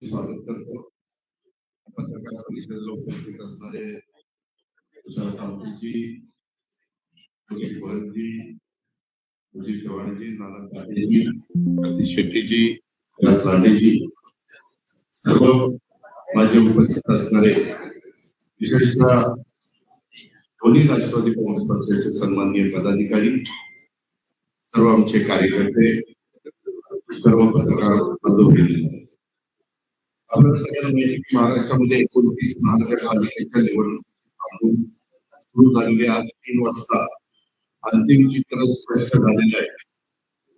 स्वागत करतो. पत्रकार परिषदेला उपस्थित असणारे तुषार कामतीजी, योगेश गोळेजी, अजित चव्हाणजी, नाना पाटीलजी, सतीश शेट्टीजी, विलास लांडेजी, सर्व माझे उपस्थित असणारे विशेषतः दोन्ही राष्ट्रवादी काँग्रेस पक्षाचे सन्माननीय पदाधिकारी, सर्व आमचे कार्यकर्ते, सर्व पत्रकार बंधू, आपल्याला सगळ्यांना माहिती महाराष्ट्रामध्ये 29 महानगरपालिकेच्या निवडणूक सुरू झालेली आज 3 वाजता अंतिम चित्र स्पष्ट झालेलं आहे.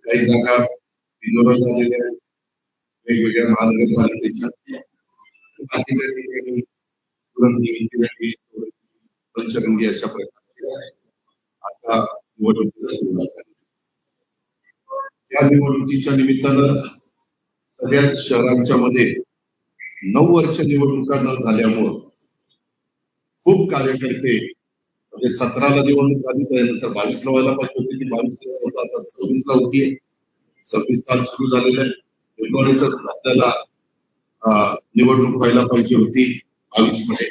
काही जागा बिनविरोध झालेल्या आहेत वेगवेगळ्या महानगरपालिकेच्या, बाकीच्या ठिकाणी पंचरंगी अशा प्रकारचे आता निवडणुकीला सुरुवात झाली. या निवडणुकीच्या निमित्तानं सगळ्याच शहरांच्या मध्ये 9 वर्ष निवडणुका न झाल्यामुळं खूप कार्यकर्ते म्हणजे 17ला निवडणूक झाली, त्यानंतर 22ला व्हायला पाहिजे होती, ती 22ला होता, आता 26ला होतीये. 26 साल सुरू झालेलं आहे. फेब्रुवारीतच आपल्याला निवडणूक व्हायला पाहिजे होती 22 मध्ये,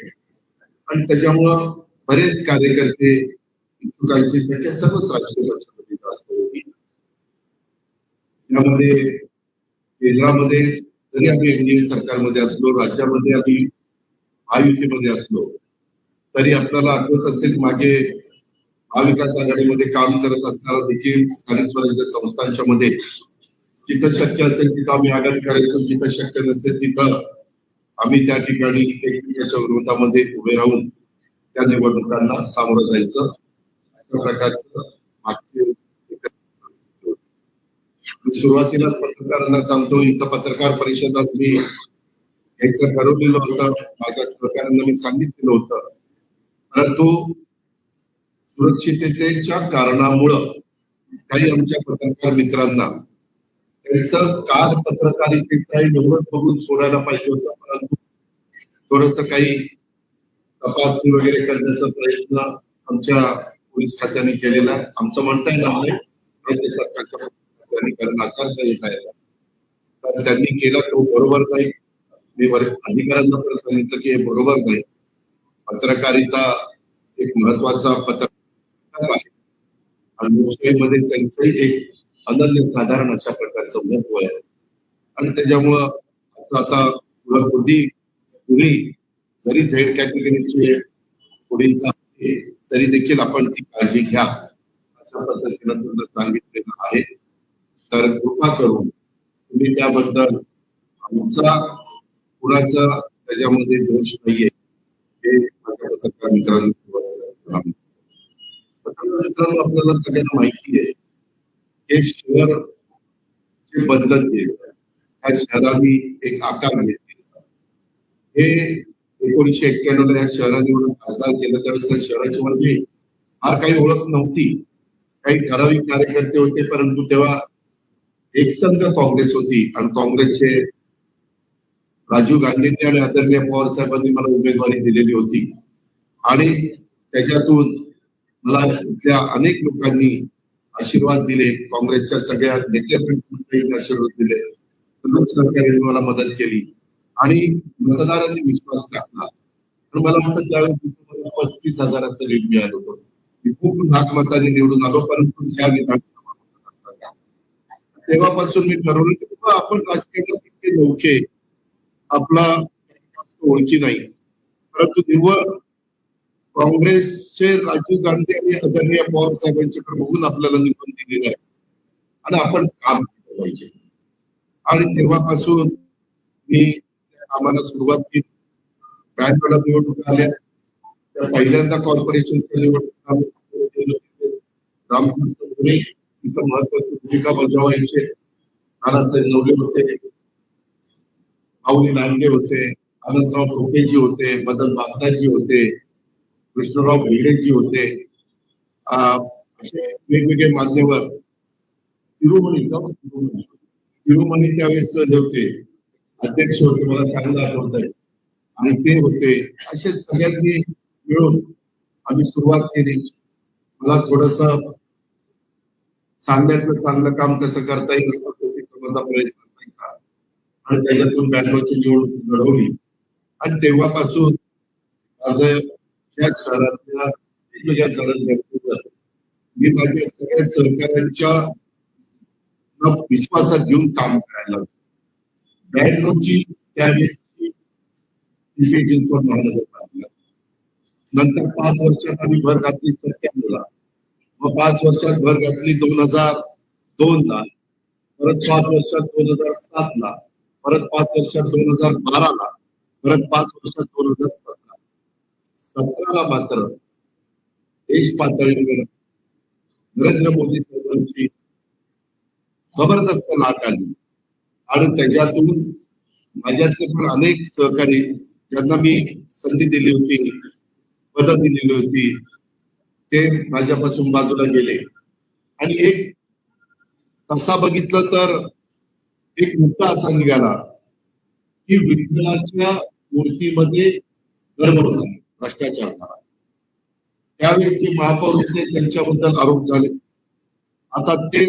आणि त्याच्यामुळं बरेच कार्यकर्ते इच्छुकांची संख्या सर्वच राजकीय पक्षामध्ये जास्त होती. त्यामध्ये केंद्रामध्ये जरी आम्ही एनडीए सरकारमध्ये असलो, राज्यामध्ये आम्ही महायुतीमध्ये असलो, तरी आपल्याला आठवत असेल मागे महाविकास आघाडीमध्ये काम करत असताना देखील स्थानिक स्वराज्य संस्थांच्या मध्ये जिथं शक्य असेल तिथं आम्ही आघाडी करायचो, जिथं शक्य नसेल तिथं आम्ही त्या ठिकाणी एकमेकांच्या विरोधामध्ये उभे राहून त्या निवडणुकांना सामोरं जायचं. अशा प्रकारचं मागचे सुरुवातीला पत्रकारांना सांगतो, इथं पत्रकार परिषदात मी यायचं ठरवलेलं होतं, माझ्या सहकार्यांना मी सांगितलेलं होतं, परंतु सुरक्षिततेच्या कारणामुळं काही आमच्या पत्रकार मित्रांना त्यांचं कार पत्रकारितेचा एवढं बघून सोडायला पाहिजे होतं, परंतु थोडस काही तपासणी वगैरे करण्याचा प्रयत्न आमच्या पोलीस खात्याने केलेला आहे. आमचं म्हणता येणार नाही, राज्य सरकारच्या कारण आचारसंहिता आहे, तर त्यांनी केला तो बरोबर नाही. मी अधिकाऱ्यांना पण सांगितलं की हे बरोबर नाही. पत्रकारिता एक महत्वाचा पत्रकार आहे आणि लोकशाहीमध्ये त्यांचंही एक अनन्य साधारण अशा प्रकारचं महत्व आहे, आणि त्याच्यामुळं असं आता पुढे जरी झेड कॅटेगरीचे पुढील तरी देखील आपण ती काळजी घ्या अशा पद्धतीनं तुम्हाला सांगितलेलं आहे. तर कृपा करून तुम्ही त्याबद्दल, आमचा कुणाचा त्याच्यामध्ये दोष नाहीये हे माझ्या पत्रकार मित्रांनो. पत्रकार मित्रांनो, आपल्याला सगळ्यांना माहिती आहे हे शहर जे बदलत गेलं, त्या शहराने एक आकार घेतला. हे 1991 या शहराने एवढं खासदार केलं, त्यावेळेस शहराची म्हणजे फार काही ओळख नव्हती, काही ठराविक कार्यकर्ते होते, परंतु तेव्हा एकसंघ काँग्रेस होती आणि काँग्रेसचे राजीव गांधींनी आणि आदरणीय पवार साहेबांनी मला उमेदवारी दिलेली होती, आणि त्याच्यातून मला इथल्या अनेक लोकांनी आशीर्वाद दिले, काँग्रेसच्या सगळ्या नेत्यांनी आशीर्वाद दिले, सरकारने मला मदत केली आणि मतदारांनी विश्वास टाकला. आणि मला वाटतं त्यावेळेस 35,000चं लीड मिळालं होतं. मी खूप लाख मतांनी निवडून आलो, परंतु त्या विधानसभा तेव्हापासून मी ठरवलं की आपण राजकारणात इतके नौके, आपला जास्त ओळखी नाही, परंतु निव्वळ काँग्रेसचे राजीव गांधी आणि आदरणीय पवार साहेबांच्याकडे बघून आपल्याला निवडून दिलेलं आहे आणि आपण काम केलं पाहिजे. आणि तेव्हापासून मी कामाला सुरुवात केली. बँडवाला निवडणुका आल्या, त्या पहिल्यांदा कॉर्पोरेशनच्या निवडणुका रामकृष्ण धुळे इथं महत्वाची भूमिका बजावायचे, नानासाहेब नवले होते, माऊली लांडे होते, आनंदराव ठोकेजी होते, मदन बागदाजी होते, कृष्णराव भेडेजी होते, असे वेगवेगळे मान्यवर. तिरुमणी त्यावेळेस जे होते अध्यक्ष होते, मला चांगलं आठवत आहे, आणि ते होते. असे सगळ्यांनी मिळून आम्ही सुरुवात केली. मला थोडस सांगण्याचं चांगलं काम कसं करता येईल माझा प्रयत्न असायचा, आणि त्याच्यातून बँगलोरची निवडणूक लढवली आणि तेव्हापासून माझं या शहरातल्या वेगवेगळ्या जणांनी मी माझ्या सगळ्या सहकाऱ्यांच्या विश्वासात घेऊन काम करायला लागलो. बँगलोरची त्यावेळेसची महानगरपालिका नंतर 5 वर्षात आम्ही भर घातली 97ला, मग 5 वर्षात भर घातली 2002ला, परत 5 वर्षात 2007ला, परत 5 वर्षात 2012ला, परत 5 वर्षात 2017. 17ला मात्र देश पातळीवर नरेंद्र मोदी साहेबांची जबरदस्त लाट आली आणि त्याच्यातून माझ्याचे पण अनेक सहकारी ज्यांना मी संधी दिली होती, पदं दिलेली होती, ते माझ्यापासून बाजूला गेले आणि एक तसा बघितलं तर एक मुद्दा असा निघाला की विठ्ठलाच्या मूर्तीमध्ये गडबड झाली, भ्रष्टाचार झाला. त्यावेळी महापौर होते त्यांच्याबद्दल आरोप झाले. आता ते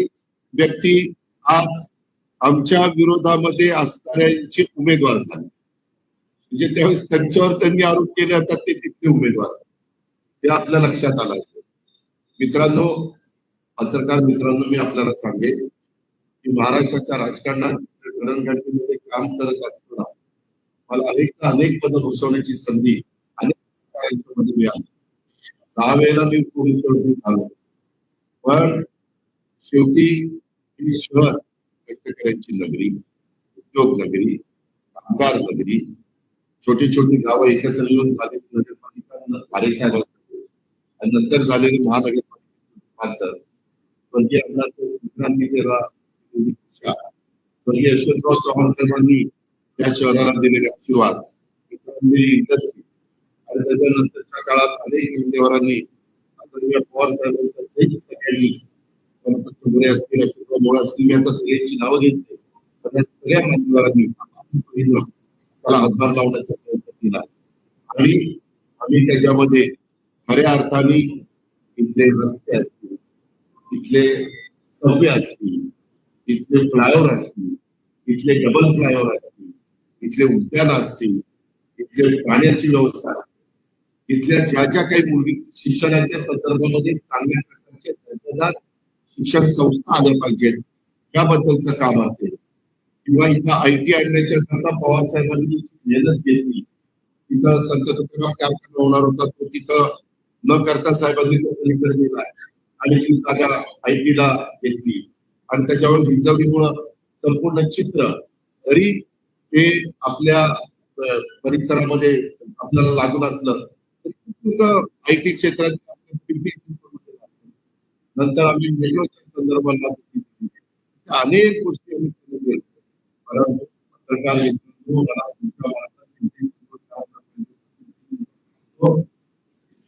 व्यक्ती आज आमच्या विरोधामध्ये असणाऱ्यांचे उमेदवार झाले, म्हणजे त्यावेळेस त्यांच्यावर त्यांनी आरोप केले, आता ते तिथले उमेदवार, हे आपल्या लक्षात आलं असेल. मित्रांनो, पत्रकार मित्रांनो, मी आपल्याला सांगेन की महाराष्ट्राच्या राजकारणात घडणघडणीमध्ये काम करत असताना मला अनेक पदं भूषवण्याची संधी अनेक मिळाली. 6 वेळेला मी पोलीस भरती झालो, पण शेवटी ही शहर शेतकऱ्यांची नगरी, उद्योग नगरी, कामगार नगरी, छोटी छोटी गावं एकत्र येऊन झालेली नगरपालिका साहेब आणि नंतर झालेली महानगरपालिका स्वर्गीय यशवंतराव चव्हाण साहेबांनी या शहराला दिलेले आशीर्वाद आणि त्याच्यानंतरच्या काळात अनेक मान्यवरांनी पवार साहेबांनी सगळ्यांनी असतील, अशोकराव असतील, मी आता सगळ्यांची नावं घेतली, सगळ्या मान्यवरांनी त्याला हातभार लावण्याचा प्रयत्न केला आणि आम्ही त्याच्यामध्ये खऱ्या अर्थाने इथले रस्ते असतील, इथले सबवे असतील, इथले फ्लायओव्हर असतील, इथले डबल फ्लायओव्हर असतील, इथले उद्यान असतील, इथले पाण्याची व्यवस्था असतील, इथल्या ज्या काही मुलगी शिक्षणाच्या संदर्भामध्ये चांगल्या प्रकारचे दर्जेदार शिक्षण संस्था आल्या पाहिजेत याबद्दलचं काम असेल, किंवा इथं IT आणण्याच्या करता पवार साहेबांनी मेहनत घेतली, तिथं संत तुकाराम कारखाना होणार होता, तो तिथं न करता साहेबांनी तो पलीकडे दिला आणि ती जागा IT ला घेतली आणि त्याच्यावर हिंजवडीमुळं संपूर्ण चित्र, जरी ते आपल्या परिसरामध्ये आपल्याला लागून असलं तरी IT क्षेत्रात नंतर आम्ही मेट्रोच्या संदर्भात अनेक गोष्टी आम्ही केल्या, परंतु पत्रकार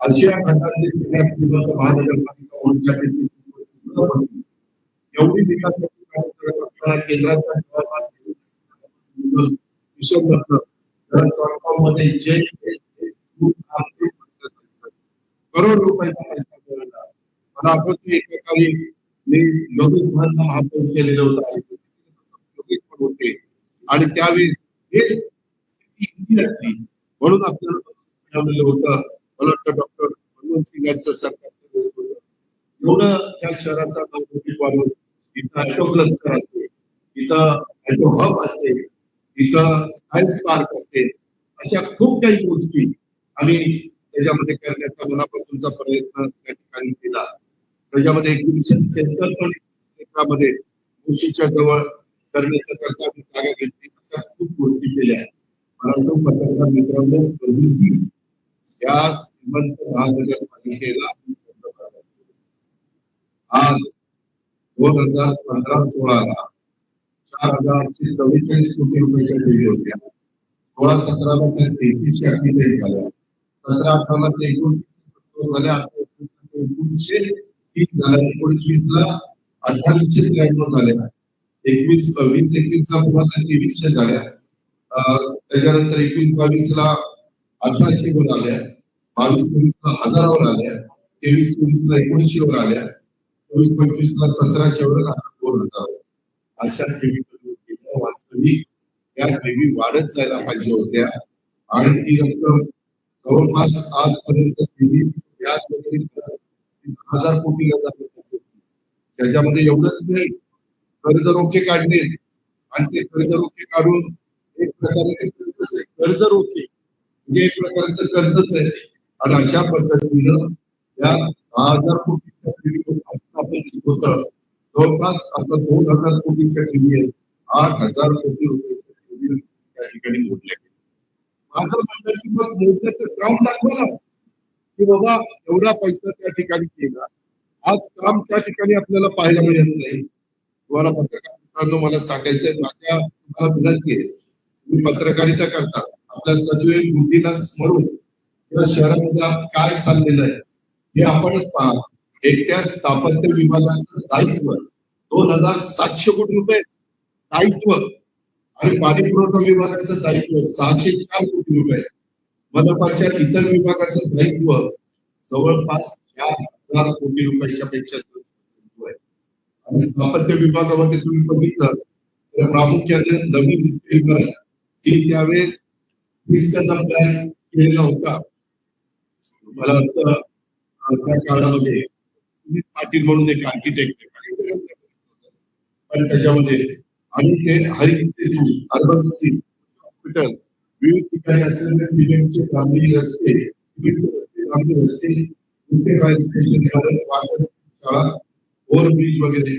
आशिया खंडातली सगळ्यात श्रीमंत महानगरपालिका म्हणून एवढी विकासाची कामे करत असताना केंद्राच्या मध्ये जे करोड रुपयाचा पैसा मिळाला. मला आठवतं एका काळी मी योगेश भांना महापौर केलेलं होते आणि त्यावेळेस म्हणून आपल्याला होतं. मला वाटतं डॉक्टर मनमोहन सिंग यांचं सरकार एवढं त्या शहराचा नागरिक वाढवून इथं ऍटो क्लस्टर असते, इथं ऍटो हब असते, इथं सायन्स पार्क असते, अशा खूप काही गोष्टी आम्ही त्याच्यामध्ये करण्याचा मनापासूनचा प्रयत्न त्या ठिकाणी केला. त्याच्यामध्ये एक्झिबिशन सेंटर पण क्षेत्रामध्ये मुशीच्या जवळ करण्याच्या करता जागा घेतली, अशा खूप गोष्टी केल्या. परंतु पत्रकार मित्रांनो, कधीही या श्रीमंत महानगरपालिकेला आज 2015-16ला 4,844 कोटी रुपयाच्या ठेवी होत्या. 16-17ला त्या 3348 झाल्या, 17-18ला ते 29 झाल्या, 1903 झाल्या, 1920ला 2893 झाल्या, 20-21ला तुम्हाला 2300 झाल्या, त्याच्यानंतर 21-22ला 1800 वर आल्या, 22-23ला 1000 वर आल्या, 23-24ला 1900 वर आल्या, 24-25ला 1700 वर, 2000 अशा ठेवी वास्तविक या ठेवी वाढत जायला पाहिजे होत्या आणि ती रक्कम जवळपास आजपर्यंत व्याज वगैरे 10,000 कोटीला जाते. त्याच्यामध्ये एवढंच नाही, कर्ज रोखे काढले आणि ते कर्ज रोखे काढून एक प्रकारे ते कर्ज रोखे म्हणजे एक प्रकारचं कर्जच आहे. आणि अशा पद्धतीनं या 10,000 कोटीच्या आपण शिकवतो. जवळपास आता 2,000 कोटीच्या ठेवी आहे. 8,000 कोटी रुपये त्या ठिकाणी मोडले. माझं म्हणणं की मग मोठ्याचं काम दाखवा ना, की बाबा एवढा पैसा त्या ठिकाणी केला. आज काम त्या ठिकाणी आपल्याला पाहायला मिळत नाही. तुम्हाला पत्रकार मित्रांनो मला सांगायचंय, माझ्या तुम्हाला विनंती आहे, तुम्ही पत्रकारिता करता, आपल्या सजीव बुद्धीला स्मरून या शहरामध्ये काय चाललेलं आहे हे आपणच पहा. एकट्या स्थापत्य विभागाचं दायित्व 2,700 कोटी रुपये दायित्व आणि पाणी पुरवठा विभागाचं दायित्व 604 कोटी रुपये, मनपाच्या इतर विभागाचं दायित्व जवळपास 4,000 कोटी रुपयाच्या पेक्षा आहे. आणि स्थापत्य विभागामध्ये तुम्ही बघितलं तर प्रामुख्याने नवीन विभाग ही त्यावेळेस 20 प्लॅन केलेला होता. मला वाटतं त्या काळामध्ये पाटील म्हणून एक आर्किटेक्ट पण त्याच्यामध्ये आणि ते हरित सेतू, अर्बन स्ट्रीट, हॉस्पिटल, विविध ठिकाणी असलेले सिमेंटचे ग्रामीण रस्ते, ग्रामीण रस्ते, फायर स्टेशन, शाळा, ओव्हरब्रिज वगैरे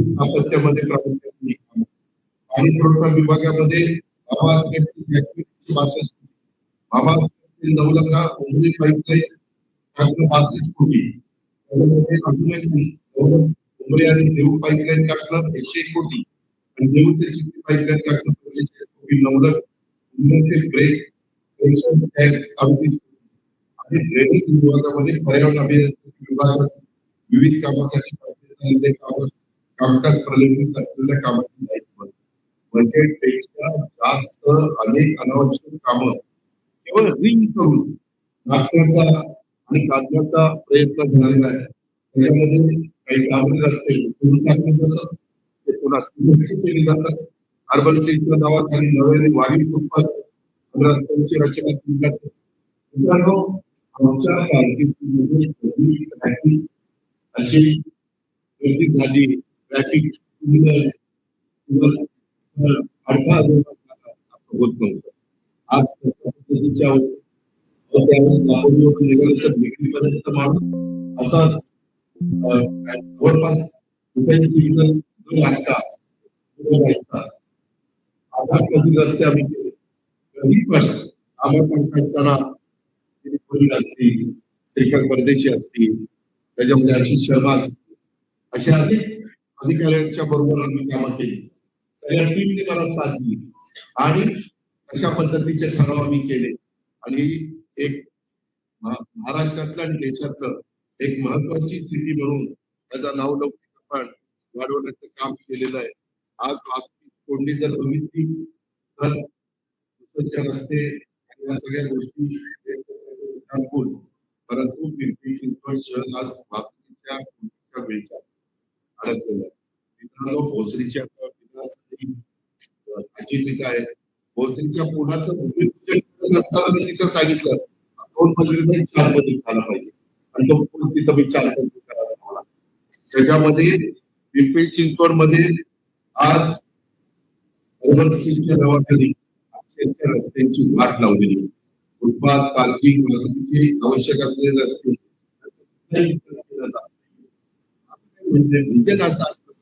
स्थापत्यामध्ये प्रामुख्याने पाणी पुरवठा विभागामध्ये बाबा 9,00,000 उमरी पाईपलाईन 65 कोटी, त्याच्यामध्ये अजून एक उमरी आणि देऊ पाईपलाईन टाकणं 101 कोटी आणि देऊ ते चिखली पाईपलाईन टाकणं 45 कोटी, 9,00,000 उमरी ब्रेक आणि ड्रेनेज विभागामध्ये पर्यावरण अभियांत्रिकी विभागात विविध कामासाठी कामकाज प्रलंबित असलेल्या कामाची दायित्व बजेटपेक्षा जास्त अनेक अनावश्यक कामं केवळ रिंग करून टाकण्याचा आणि काढण्याचा प्रयत्न झालेला आहे. त्याच्यामध्ये काही ग्रामीण रस्ते टाकले जातात, ते पुन्हा केली जातात. अर्बन सिटीच्या नावाखाली नव्याने वाढीव फुटपाथ रस्त्यांची रचना केली जाते. मित्रांनो, आमच्या कारकिर्दीमध्ये ट्रॅफिक अशी गर्दी झाली, ट्रॅफिक अडथळा होत नव्हतं. आज पद्धतीच्या निगडीपर्यंत माणूस असाच जवळपास रस्ते आम्ही केले. कधी पण आम्हाला असतील, श्रीकांत परदेशी असतील, त्याच्यामध्ये आशिष शर्मा असतील, अशा अनेक अधिकाऱ्यांच्या बरोबर आम्ही कामं केली. सगळ्या टीमने मला साथ दिली आणि अशा पद्धतीचे ठराव आम्ही केले आणि एक महाराष्ट्रातलं आणि देशातलं एक महत्वाची सिटी म्हणून त्याचा नावलौकिक आपण वाढवण्याचं काम केलेलं आहे. आज कोणी जर बघितली तर रस्ते या सगळ्या गोष्टी परंतु पिंपरी चिंचवड शहर आज वाहतुकीच्या वेळच्या अडकलेलं आहे. मित्रांनो, भोसरीच्या आहे, भोसरीच्या पुलाचं भूमिपूजन असताना मी तिथं सांगितलं 2 मजली नाही 4 मजली झाला पाहिजे आणि तो पूल तिथं मी 4 मजली करायला हवा. त्याच्यामध्ये पिंपरी चिंचवड मध्ये आज अर्बन स्ट्रीटच्या नावाखाली अक्षरशः रस्त्यांची वाट लावलेली, फुटपाथ, पार्किंग, वाहतुकीचे आवश्यक असलेले रस्ते म्हणजे असं असतं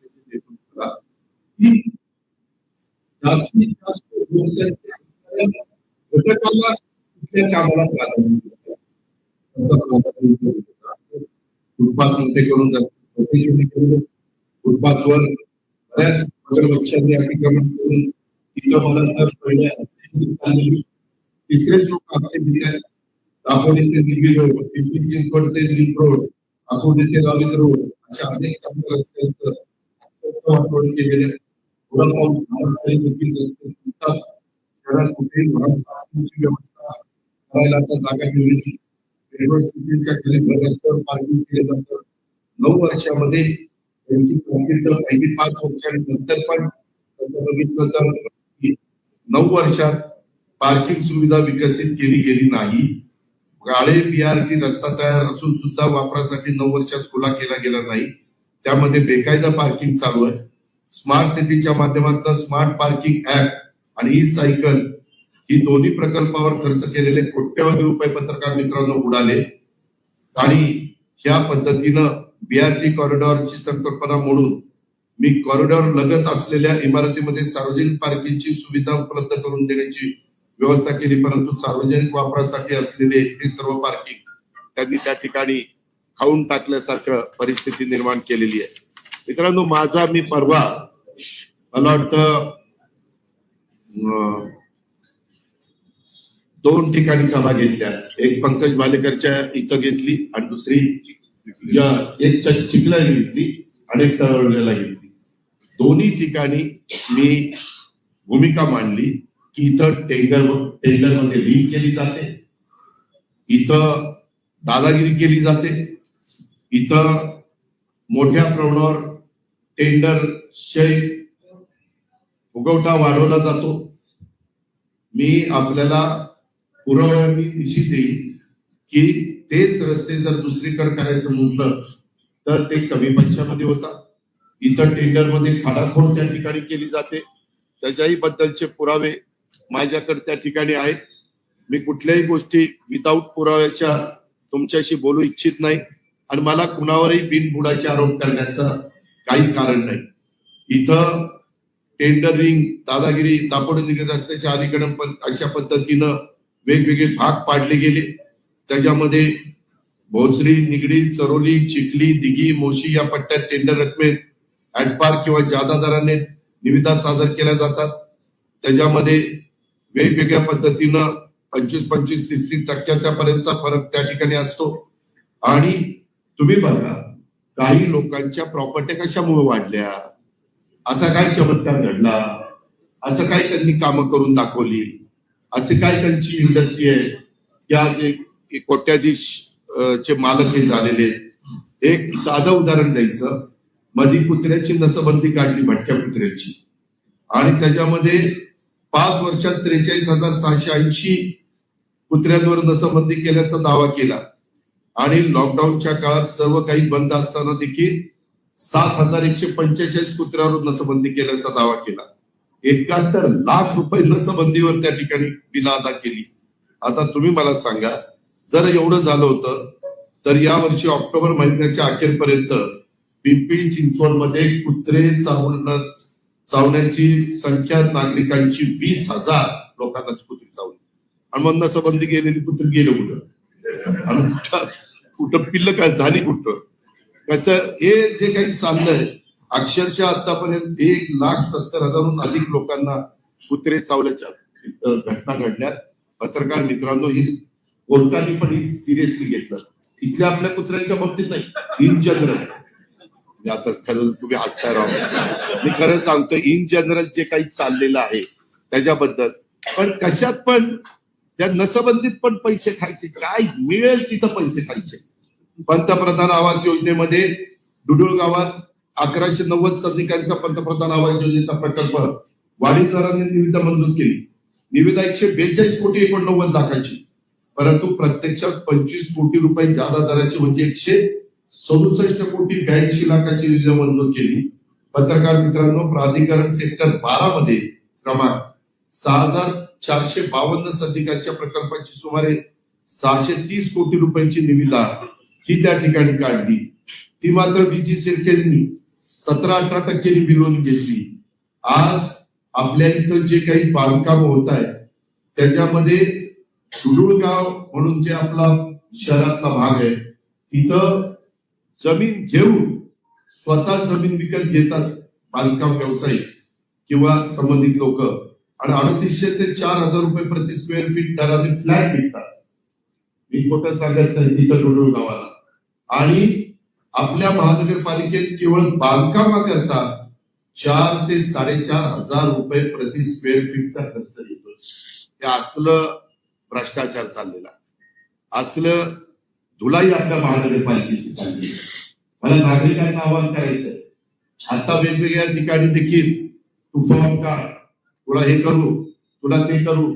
की जास्तीत जास्त घटकाला कुठल्या कामाला प्राधान्य फुटपाथ मोठे करून फुटपाथवर बऱ्याच मगरमच्छांनी अतिक्रमण करून तिथं मला तर पहिल्या तिसरे लोक हप्ते दिले आहेत. दापोली ते दिल्ली रोड, पिंपरी चिंचवड ते लिंक रोड, अकोले ते रावित रोड, अशा अनेक चांगल्या रस्त्यांचं केलेले शहरात कुठेही वाहतुकीची व्यवस्था करायला आता जागा ठेवलेली. मेट्रो सिटीच्या खाली भर रस्त्यावर पार्किंग केले जातं. 9 वर्षामध्ये त्यांची कामगिरी तर पहिली 5 वर्षांनंतर पण बघितलं तर 9 वर्षात पार्किंग सुविधा विकसित केली गेली नाही. गाळे BRT रस्ता तयार असून सुद्धा वापरासाठी 9 वर्षात खुला केला गेला नाही. त्यामध्ये बेकायदा पार्किंग चालू आहे. स्मार्ट सिटीच्या माध्यमातून स्मार्ट पार्किंग ऍप आणि ई सायकल ही दोन्ही प्रकल्पावर खर्च केलेले कोट्यवधी रुपये पत्रकार मित्रांनो उडाले आणि ह्या पद्धतीनं BRT कॉरिडॉरची संकल्पना मोडून मी कॉरिडॉर लगत असलेल्या इमारतीमध्ये सार्वजनिक पार्किंगची सुविधा उपलब्ध करून देण्याची व्यवस्था केली, परंतु सार्वजनिक वापरासाठी असलेले हे सर्व पार्किंग त्यांनी त्या ठिकाणी खाऊन टाकल्यासारखं परिस्थिती निर्माण केलेली आहे. मित्रांनो, मी परवा मला वाटतं 2 ठिकाणी सभा घेतल्या. एक पंकज बालेकरच्या इथं घेतली आणि दुसरी एक चिखला घेतली आणि एक तळवलेला घेतली. दोन्ही ठिकाणी मी भूमिका मांडली की इथं टेंडर मध्ये लीक केली जाते, इथं दादागिरी केली जाते, इथं मोठ्या प्रमाणावर टेंडरचे फुगवटा वाढवला जातो. मी आपल्याला पुराव्यांनी निश्चित देईल की तेच रस्ते जर दुसरीकडे करायचं म्हटलं तर ते कमी पैशामध्ये होतात. इतर टेंडर मध्ये खाडाखोड त्या ठिकाणी केली जाते. त्याच्याही बद्दलचे पुरावे माझ्याकडे त्या ठिकाणी आहेत. मी कुठल्याही गोष्टी विदाऊट पुराव्याच्या तुमच्याशी बोलू इच्छित नाही आणि मला कुणावरही बिनबुडाचे आरोप करण्याचं काही कारण नाही. इथं टेंडरिंग, दादागिरी, दापोडगिरी रस्त्याच्या अलीकडे पण अशा पद्धतीनं वेगवेगळे भाग पाडले गेले. त्याच्यामध्ये भोसरी, निगडी, चरोली, चिखली, दिघी, मोशी या पट्ट्यात टेंडर रकमेत ऍडपार किंवा जादा दराने निविदा सादर केल्या जातात. त्याच्यामध्ये वेगवेगळ्या पद्धतीनं 25-25, 30% पर्यंतचा फरक त्या ठिकाणी असतो. आणि तुम्ही बघा, काही लोकांच्या प्रॉपर्टी कशामुळे वाढल्या, असा काय चमत्कार घडला, असं काय त्यांनी कामं करून दाखवली, असे काय त्यांची इंडस्ट्री आहे की आज एक कोट्याधीश चे मालक हे झालेले. एक साधं उदाहरण द्यायचं, मधी कुत्र्याची नसबंदी काढली, भटक्या कुत्र्याची, आणि त्याच्यामध्ये 5 वर्षात 43,680 कुत्र्यांवर नसबंदी केल्याचा दावा केला. आणि लॉकडाऊनच्या काळात सर्व काही बंद असताना देखील 7,145 कुत्र्यावर नसबंदी केल्याचा दावा केला. 71 लाख रुपये नसबंदीवर त्या ठिकाणी बिल अदा केली. आता तुम्ही मला सांगा, जर एवढं झालं होतं तर या वर्षी ऑक्टोबर महिन्याच्या अखेरपर्यंत पिंपरी चिंचवडमध्ये कुत्रे चावण्याची संख्या नागरिकांची 20,000 लोकांनाच कुत्री चावली. आणि मग नसबंदी गेलेली कुत्री गेलं कुठं, आणि कुठं पिल्ल काय झाली कुठं, कसं हे जे काही चाललंय, अक्षरशः आतापर्यंत 1,70,000हून अधिक लोकांना कुत्रे चावल्याच्या घटना घडल्या. पत्रकार मित्रांनो, ही कोर्टाने पण सिरियसली घेतलं. इथल्या आपल्या कुत्र्यांच्या बाबतीत नाही, इन जनरल. आता खरं तुम्ही हसताय राव, मी खरं सांगतो, इन जनरल जे काही चाललेलं आहे त्याच्याबद्दल. पण कशात पण त्या नसबंदीत पण पैसे खायचे, काय मिळेल तिथं पैसे खायचे. पंतप्रधान आवास योजनेमध्ये डुडुळ गावात 1190 सैनिकांचा पंतप्रधान आवास योजनेचा प्रकल्प वाढीव दराने निविदा मंजूर केली. निविदा 142 कोटी 89 लाखाची, परंतु प्रत्यक्षात 25 कोटी रुपये जादा दराची म्हणजे 167 कोटी 82 लाखाची निविदा मंजूर केली. पत्रकार मित्रांनो, प्राधिकरण सेक्टर 12 मध्ये क्रमांक 6,452 सैनिकांच्या प्रकल्पाची सुमारे 630 कोटी रुपयांची निविदा ही त्या ठिकाणी काढली. ती मात्र बीजी सिडकेंनी 17-18% बिलोन घेतली. आज आपल्या इथं जे काही बांधकाम होत आहे त्याच्यामध्ये डुडुळगाव म्हणून जे आपला शहरातला भाग आहे, तिथं जमीन घेऊन स्वतः जमीन विकत घेतात बांधकाम व्यावसायिक किंवा संबंधित लोक, आणि 350 ते 4,000 रुपये प्रति स्क्वेअर फीट दराने फ्लॅट विकतात. मी खोटं सांगत नाही, तिथं डुडुळ गावाला. आणि आपल्या महानगरपालिकेत केवळ बांधकामाकरता 4 ते 4,500 रुपये प्रति स्क्वेअर फीटचा खर्च येतो. हे असलं भ्रष्टाचार चाललेला, असलं धुलाई आपल्या महानगरपालिकेची चालली. मला नागरिकांना आवाहन करायचंय, आता वेगवेगळ्या ठिकाणी देखील तू फॉर्म काढ, थोडा हे करू, तुला ते करू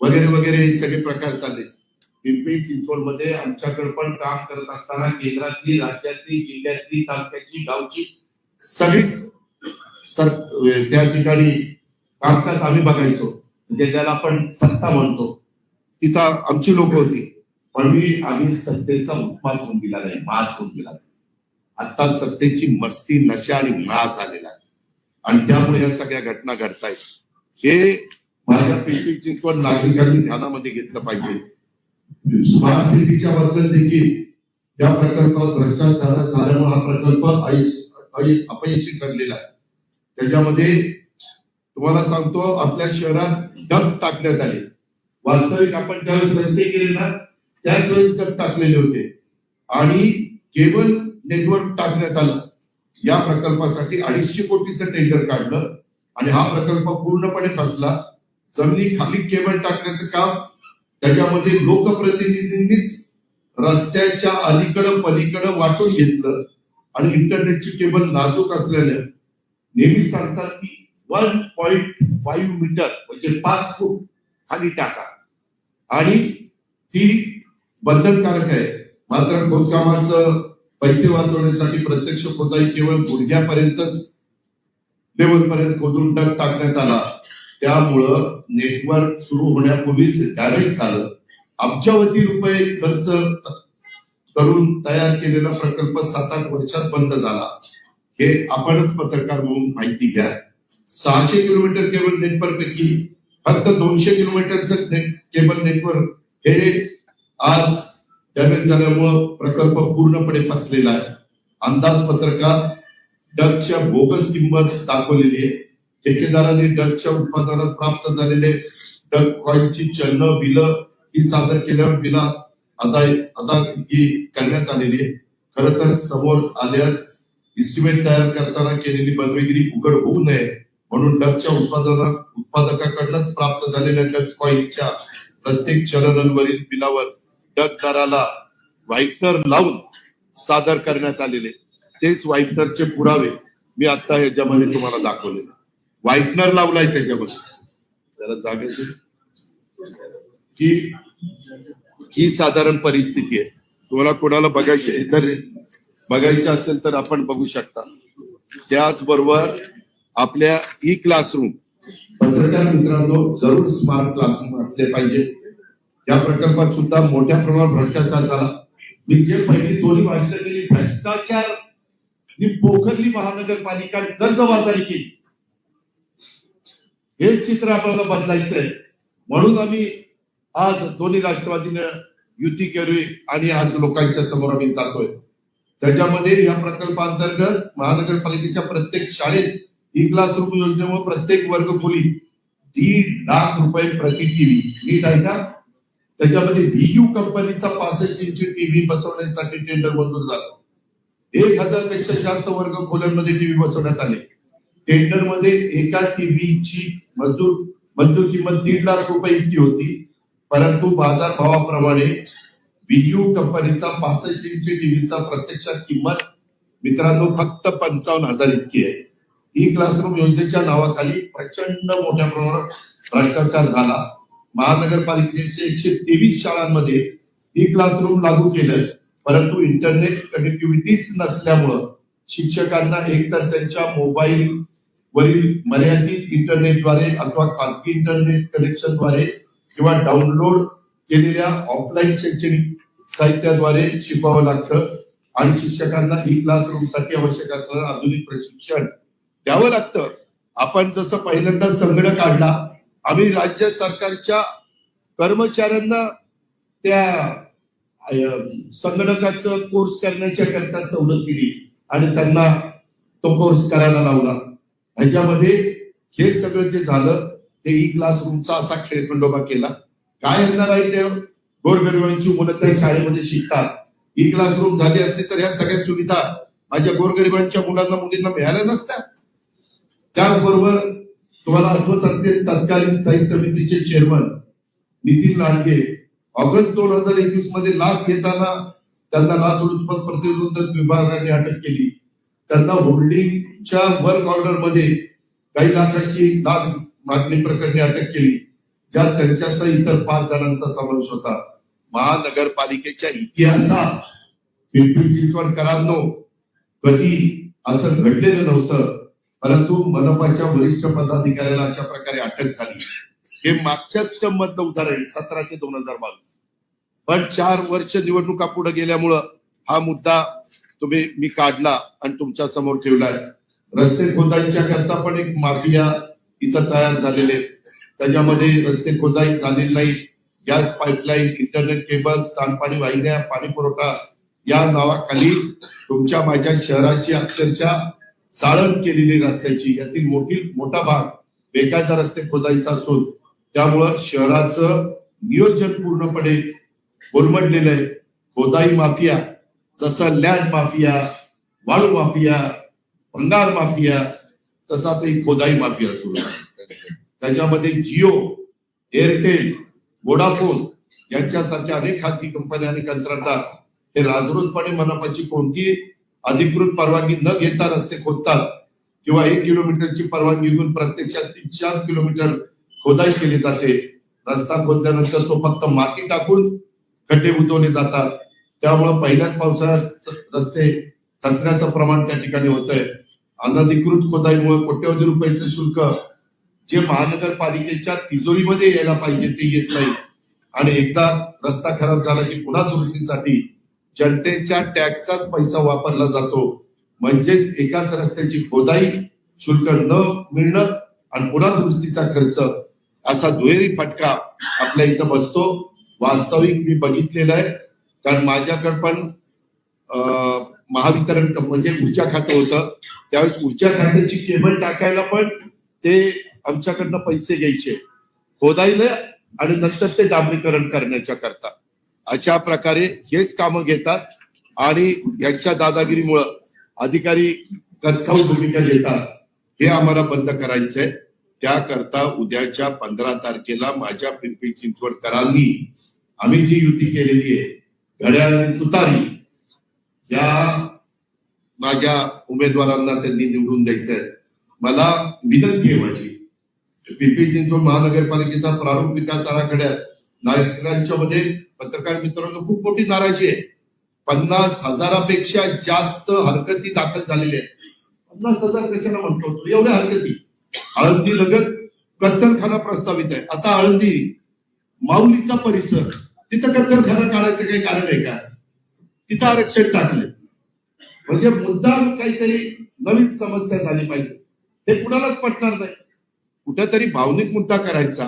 वगैरे वगैरे हे सगळे प्रकार चालले. पिंपरी चिंचवडमध्ये आमच्याकडे पण काम करत असताना केंद्रातली, राज्यातली, जिल्ह्यातली, तालुक्याची, गावची सगळीच त्या ठिकाणी कामकाज आम्ही बघायचो, म्हणजे ज्याला आपण सत्ता म्हणतो, तिथं आमची लोक होती. पण आम्ही सत्तेचा उत्पाद होऊन दिला नाही, माज होऊन दिला नाही. आता सत्तेची मस्ती, नशा आणि माज झालेला आहे आणि त्यामुळे या सगळ्या घटना घडतायत. हे माझ्या पिंपरी चिंचवड नागरिकांनी ध्यानामध्ये घेतलं पाहिजे. स्मार्ट सिटीच्या बद्दल देखील या प्रकल्पात भ्रष्टाचार झाल्यामुळे हा प्रकल्प अपयशी ठरलेला आहे. त्याच्यामध्ये तुम्हाला सांगतो, आपल्या शहरात डग टाकण्यात आले. वास्तविक आपण ज्यावेळेस रस्ते केले ना, त्याच वेळेस डग टाकलेले होते आणि केबल नेटवर्क टाकण्यात आलं. या प्रकल्पासाठी 250 कोटीचं टेंडर काढलं आणि हा प्रकल्प पूर्णपणे फसला. जमिनी खाली केबल टाकण्याचं काम त्याच्यामध्ये लोकप्रतिनिधींनीच रस्त्याच्या अलीकडं पलीकडं वाटून घेतलं आणि इंटरनेटची केबल नाजूक असल्याने नेहमी सांगतात की 1.5 मीटर म्हणजे 5 फूट खाली टाका आणि ती बंधनकारक आहे. मात्र खोदकामाचं पैसे वाचवण्यासाठी प्रत्यक्ष खोदाई केवळ गुडघ्यापर्यंतच लेवलपर्यंत खोदून डग टाकण्यात आला. त्यामुळं नेटवर्क सुरू होण्यापूर्वीच डॅमेज झालं. अब्जावधी रुपये खर्च करून तयार केलेला प्रकल्प 7-8 वर्षात बंद झाला. हे आपणच पत्रकार म्हणून माहिती घ्या. 600 किलोमीटर केबल नेटवर्क पैकी फक्त 200 किलोमीटरचं केबल नेटवर्क हे आज डॅमेज झाल्यामुळं प्रकल्प पूर्णपणे फसलेला आहे. अंदाजपत्रकात डगच्या बोगस किंमत दाखवलेली आहे. ठेकेदारांनी डगच्या उत्पादनात प्राप्त झालेले डग कॉईनची चलन बिलं ही सादर केल्यावर बिला अदा करण्यात आलेली आहे. खरं तर समोर आल्यास इस्टिमेट तयार करताना केलेली बनवेगिरी उघड होऊ नये म्हणून डगच्या उत्पादकाकडूनच प्राप्त झालेल्या डग कॉईनच्या प्रत्येक चलनांवरील बिलावर डगदाराला व्हाईटनर लावून सादर करण्यात आलेले. तेच व्हाईटनरचे पुरावे मी आता ह्याच्यामध्ये तुम्हाला दाखवले. व्हाईटनर लावलाय त्याच्यामध्ये. जरा जागेची ही साधारण परिस्थिती आहे. तुम्हाला कोणाला बघायचे असेल तर आपण बघू शकता. त्याचबरोबर आपल्या ई क्लासरूम पत्रकार मित्रांनो जरूर स्मार्ट क्लासरूम असले पाहिजे. या प्रकल्पात सुद्धा मोठ्या प्रमाणात भ्रष्टाचार झाला. मी जे पहिली दोन्ही भाषण केली, भ्रष्टाचार ही पोखरली महानगरपालिका कर्जबाजारी केली. हे चित्र आपल्याला बदलायचं आहे. म्हणून आम्ही आज दोन्ही राष्ट्रवादीनं युती केली आणि आज लोकांच्या समोर आम्ही जातोय. त्याच्यामध्ये या प्रकल्पांतर्गत महानगरपालिकेच्या प्रत्येक शाळेत ई क्लासरूम योजनेमुळे प्रत्येक वर्ग खोली 1.5 लाख रुपये प्रति टीव्ही. नीट आहे का? त्याच्यामध्ये व्हीयू कंपनीचा 65 इंची टीव्ही बसवण्यासाठी टेंडर मंजूर झालं. 1000 पेक्षा जास्त वर्ग खोल्यांमध्ये टीव्ही बसवण्यात आले. टेंडर मध्ये एका टीव्हीची मंजूर किंमत 1.5 लाख रुपये इतकी होती. परंतु बाजार भावाप्रमाणे व्हीयू कंपनीचा 65 इंची टीव्हीचा प्रत्यक्षात किंमत मित्रांनो फक्त 55,000 इतकी आहे. ई क्लासरूम योजनेच्या नावाखाली प्रचंड मोठ्या प्रमाणात भ्रष्टाचार झाला. महानगरपालिकेचे 123 शाळांमध्ये ई क्लासरूम लागू केलं, परंतु इंटरनेट कनेक्टिव्हिटीच नसल्यामुळं शिक्षकांना एकतर त्यांच्या मोबाईल वरील मर्यादित इंटरनेटद्वारे अथवा खासगी इंटरनेट कनेक्शनद्वारे किंवा डाउनलोड केलेल्या ऑफलाईन शैक्षणिक साहित्याद्वारे शिकवावं लागतं आणि शिक्षकांना ई क्लासरूमसाठी आवश्यक असणारं आधुनिक प्रशिक्षण द्यावं लागतं. आपण जसं पहिल्यांदा संगणक काढला, आम्ही राज्य सरकारच्या कर्मचाऱ्यांना त्या संगणकाचं कोर्स करण्याच्या करता सवलत दिली आणि त्यांना तो कोर्स करायला लावला. ह्याच्यामध्ये हे सगळं जे झालं ते ई क्लासरूमचा असा खेळखंडोबा केला. काय होणार आहे ते? गोरगरिबांची मुलं त्या शाळेमध्ये शिकतात. ई क्लासरूम झाली असते तर ह्या सगळ्या सुविधा माझ्या गोरगरिबांच्या मुलांना मुलींना मिळाल्या नसत्या. त्याचबरोबर तुम्हाला आठवत असतील तत्कालीन स्थायी समितीचे चेअरमन नितीन लांडगे ऑगस्ट 2021 मध्ये लाच घेताना त्यांना लाचलुचपत प्रतिबंधक विभागाने अटक केली. त्यांना होल्डिंगच्या वर्क ऑर्डर मध्ये काही लाखाची लाच मागणी प्रकरणी अटक केली. ज्यात त्यांच्यासह इतर 5 जणांचा समावेश होता. महानगरपालिकेच्या इतिहासात पिंपरी चिंचवडकरांनो कधी असं घडलेलं नव्हतं, परंतु मनपाच्या वरिष्ठ पदाधिकाऱ्याला अशा प्रकारे अटक झाली. हे मागच्याच मधलं उदाहरण 17 ते 2022. पण 4 वर्ष निवडणुका पुढे गेल्यामुळं हा मुद्दा मी काढला आणि तुमच्या समोर ठेवलाय. रस्ते खोदाईच्या करता पण एक माफिया इथं तयार झालेले, त्याच्यामध्ये रस्ते खोदाई झालेली नाही, गॅस पाईपलाईन, इंटरनेट केबल, सांडपाणी वाहिन्या, पाणी पुरवठा या नावाखाली तुमच्या माझ्या शहराची अक्षरशः चाळण केलेली रस्त्याची, यातील मोठा भाग बेकायदा रस्ते खोदाईचा असून त्यामुळं शहराचं नियोजन पूर्णपणे कोलमडलेलं आहे. खोदाई माफिया जसं लँड माफिया, वाळू माफिया, भंगार माफिया, तसा आता ही खोदाई माफिया सुरू आहे. त्याच्यामध्ये जिओ, एअरटेल, वोडाफोन यांच्यासारख्या अनेक खाजगी कंपन्या आणि कंत्राटदार हे राजरोसपणे मनपाची कोणतीही अधिकृत परवानगी न घेता रस्ते खोदतात किंवा 1 किलोमीटरची परवानगी घेऊन प्रत्यक्षात 3-4 किलोमीटर खोदाई केली जाते. रस्ता खोदल्यानंतर तो फक्त माती टाकून खड्डे बुजवले जातात. त्यामुळे पहिल्याच पावसाळ्यात रस्ते खचण्याचं प्रमाण त्या ठिकाणी होतंय. अनधिकृत खोदाईमुळे कोट्यवधी रुपयाचं शुल्क जे महानगरपालिकेच्या तिजोरीमध्ये यायला पाहिजे ते येत नाही आणि एकदा रस्ता खराब झाला की पुन्हा दुरुस्तीसाठी जनतेच्या टॅक्सचाच पैसा वापरला जातो. म्हणजेच एकाच रस्त्याची खोदाई, शुल्क न मिळणं आणि पुन्हा दुरुस्तीचा खर्च असा दुहेरी फटका आपल्या इथं बसतो. वास्तविक मी बघितलेलं आहे, कारण माझ्याकडे पण महावितरण म्हणजे ऊर्जा खातं होतं. त्यावेळेस ऊर्जा खात्याची केबल टाकायला पण ते आमच्याकडनं पैसे घ्यायचे खोदाईला आणि नंतर ते डांबरीकरण करण्याच्या करता. अशा प्रकारे हेच कामं घेतात आणि यांच्या दादागिरीमुळं अधिकारी कचकाऊ भूमिका घेतात. हे आम्हाला बंद करायचंय. त्याकरता उद्याच्या 15 तारखेला माझ्या पिंपरी चिंचवडकरांनी आम्ही जी युती केलेली आहे, घड्याळ आणि तुतारी, या माझ्या उमेदवारांना त्यांनी निवडून द्यायचंय. मला विनंती आहे माझी, पिंपरी चिंचवड महानगरपालिकेचा प्रारूप विकास आराखड्यात नागरिकांच्या मध्ये पत्रकार मित्रांनो खूप मोठी नाराजी आहे. 50,000पेक्षा जास्त हरकती दाखल झालेल्या आहेत. 50,000 कशाला म्हणतो होतो एवढ्या हरकती. आळंदी लगत कत्तलखाना प्रस्तावित आहे. आता आळंदी माऊलीचा परिसर, तिथं कत्तलखाना काढायचं काही कारण आहे का? तिथं आरक्षण टाकले म्हणजे मुद्दाम काहीतरी नवीन समस्या झाली पाहिजे, हे कुणालाच पटणार नाही. कुठेतरी भावनिक मुद्दा करायचा,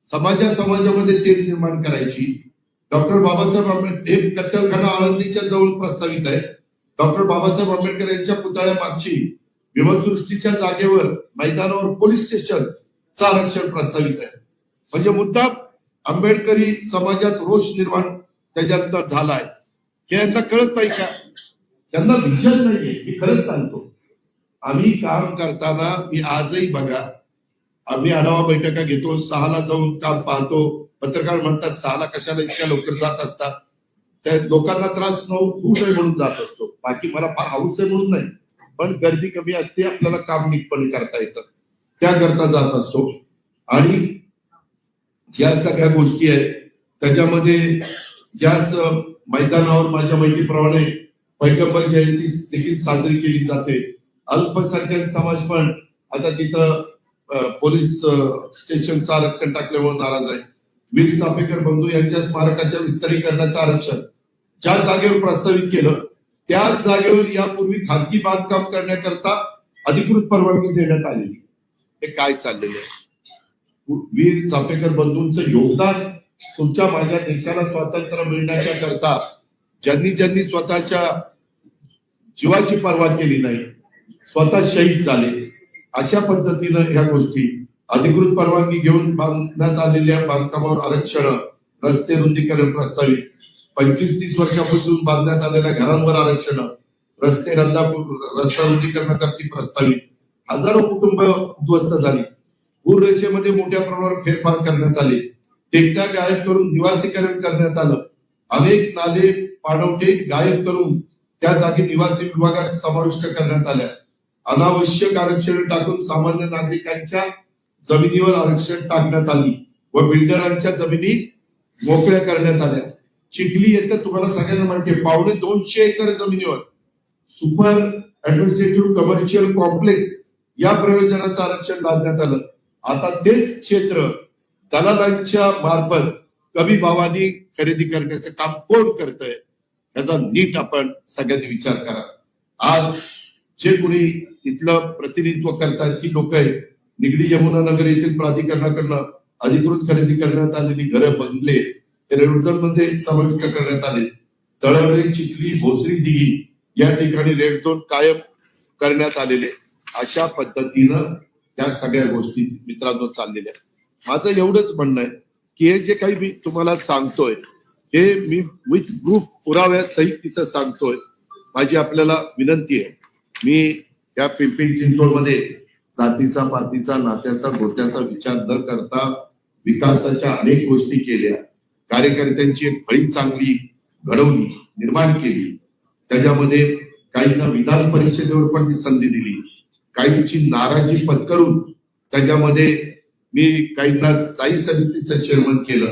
समाजामध्ये तेढ निर्माण करायची. डॉक्टर बाबासाहेब आंबेडकर हे कत्तलखाना आळंदीच्या जवळ प्रस्तावित आहे. डॉक्टर बाबासाहेब आंबेडकर यांच्या पुतळ्या मागची विमलदृष्टीच्या जागेवर मैदानावर पोलीस स्टेशनचं आरक्षण प्रस्तावित आहे. म्हणजे मुद्दा आंबेडकरी समाजात रोष निर्माण त्याच्यातनं झालाय. हे यांना कळत नाही का? त्यांना विचार नाहीये. मी खरंच सांगतो, आम्ही काम करताना मी आजही बघा, आम्ही आढावा बैठका घेतो, 6ला जाऊन काम पाहतो. पत्रकार म्हणतात 6ला कशाला इतक्या लवकर जात असतात? त्या लोकांना त्रास होऊ नये म्हणून जात असतो. बाकी मला फार हाऊस आहे म्हणून नाही, पण गर्दी कमी असते, आपल्याला काम नीटपणे करता येतं, त्याकरता जात असतो. आणि ज्या सगळ्या गोष्टी आहेत त्याच्यामध्ये ज्याच मैदानावर माझ्या माहितीप्रमाणे पैगंबर जयंती देखील साजरी केली जाते. अल्पसंख्याक समाज पण आता तिथं पोलीस स्टेशनचं आरक्षण टाकल्यामुळे नाराज आहे. वीर चाफेकर बंधू यांच्या स्मारकाच्या विस्तारीकरणाचं आरक्षण ज्या जागेवर प्रस्तावित केलं त्याच जागेवर यापूर्वी खाजगी बांधकाम करण्याकरता अधिकृत परवानगी देण्यात आलेली. हे काय चाललेलं आहे? वीर चाफेकर बंधूंचं योगदान तुमच्या माझ्या देशाला स्वातंत्र्य मिळण्याच्या करता ज्यांनी स्वतःच्या जीवाची पर्वा केली नाही, स्वतः शहीद झाले, अशा पद्धतीनं ह्या गोष्टी अधिकृत परवानगी घेऊन बांधण्यात आलेल्या बांधकामावर आरक्षण, रस्ते रुंदीकरण प्रस्तावित, 25-30 वर्षापासून बांधण्यात आलेल्या घरांवर आरक्षण, रस्ता रुंदीकरणाकरता प्रस्तावित, हजारो कुटुंब उद्ध्वस्त झाली. भूरेषेमध्ये मोठ्या प्रमाणावर फेरफार करण्यात आले, टेकड्या गायब करून निवासीकरण करण्यात आलं, अनेक नाले पाणवठे गायब करून त्या जागी निवासी विभागात समाविष्ट करण्यात आल्या, अनावश्यक आरक्षण टाकून सामान्य नागरिकांच्या जमिनीवर आरक्षण टाकण्यात आली. व बिल्डरांच्या जमिनी मोकळ्या करण्यात आल्या. चिखली येतं तुम्हाला सगळ्यांना माहिती आहे 250 एकर जमिनीवर सुपर ऍडमिनिस्ट्रेटिव्ह कमर्शियल कॉम्प्लेक्स या प्रयोजनाचं आरक्षण लादण्यात आलं. आता तेच क्षेत्र दलालांच्या मार्फत कमी भावाने खरेदी करण्याचं काम कोण करतंय याचा नीट आपण सगळ्यांनी विचार करा. आज जे कोणी इथलं प्रतिनिधित्व करतात ही लोक आहेत. निगडी यमुनानगर येथील प्राधिकरणाकडनं अधिकृत खरेदी करण्यात आलेली घरं बंगले रेड झोन मध्ये समाविष्ट करण्यात आले. तळवडे, चिखली, भोसरी, दिघी या ठिकाणी रेड झोन कायम करण्यात आलेले. अशा पद्धतीनं या सगळ्या गोष्टी मित्रांनो चाललेल्या. माझं एवढंच म्हणणं आहे की हे जे काही मी तुम्हाला सांगतोय हे मी विथ प्रूफ पुराव्यासहित तिथं सांगतोय. माझी आपल्याला विनंती आहे, मी या पिंपरी चिंचवडमध्ये जातीचा, पातीचा, नात्याचा, गोत्याचा विचार न करता विकासाच्या अनेक गोष्टी केल्या. कार्यकर्त्यांची एक फळी चांगली घडवली, निर्माण केली. त्याच्यामध्ये काहींना विधान परिषदेवर पण मी संधी दिली, काहींची नाराजी पत्करून त्याच्यामध्ये मी काहींना स्थायी समितीचं चेअरमन केलं.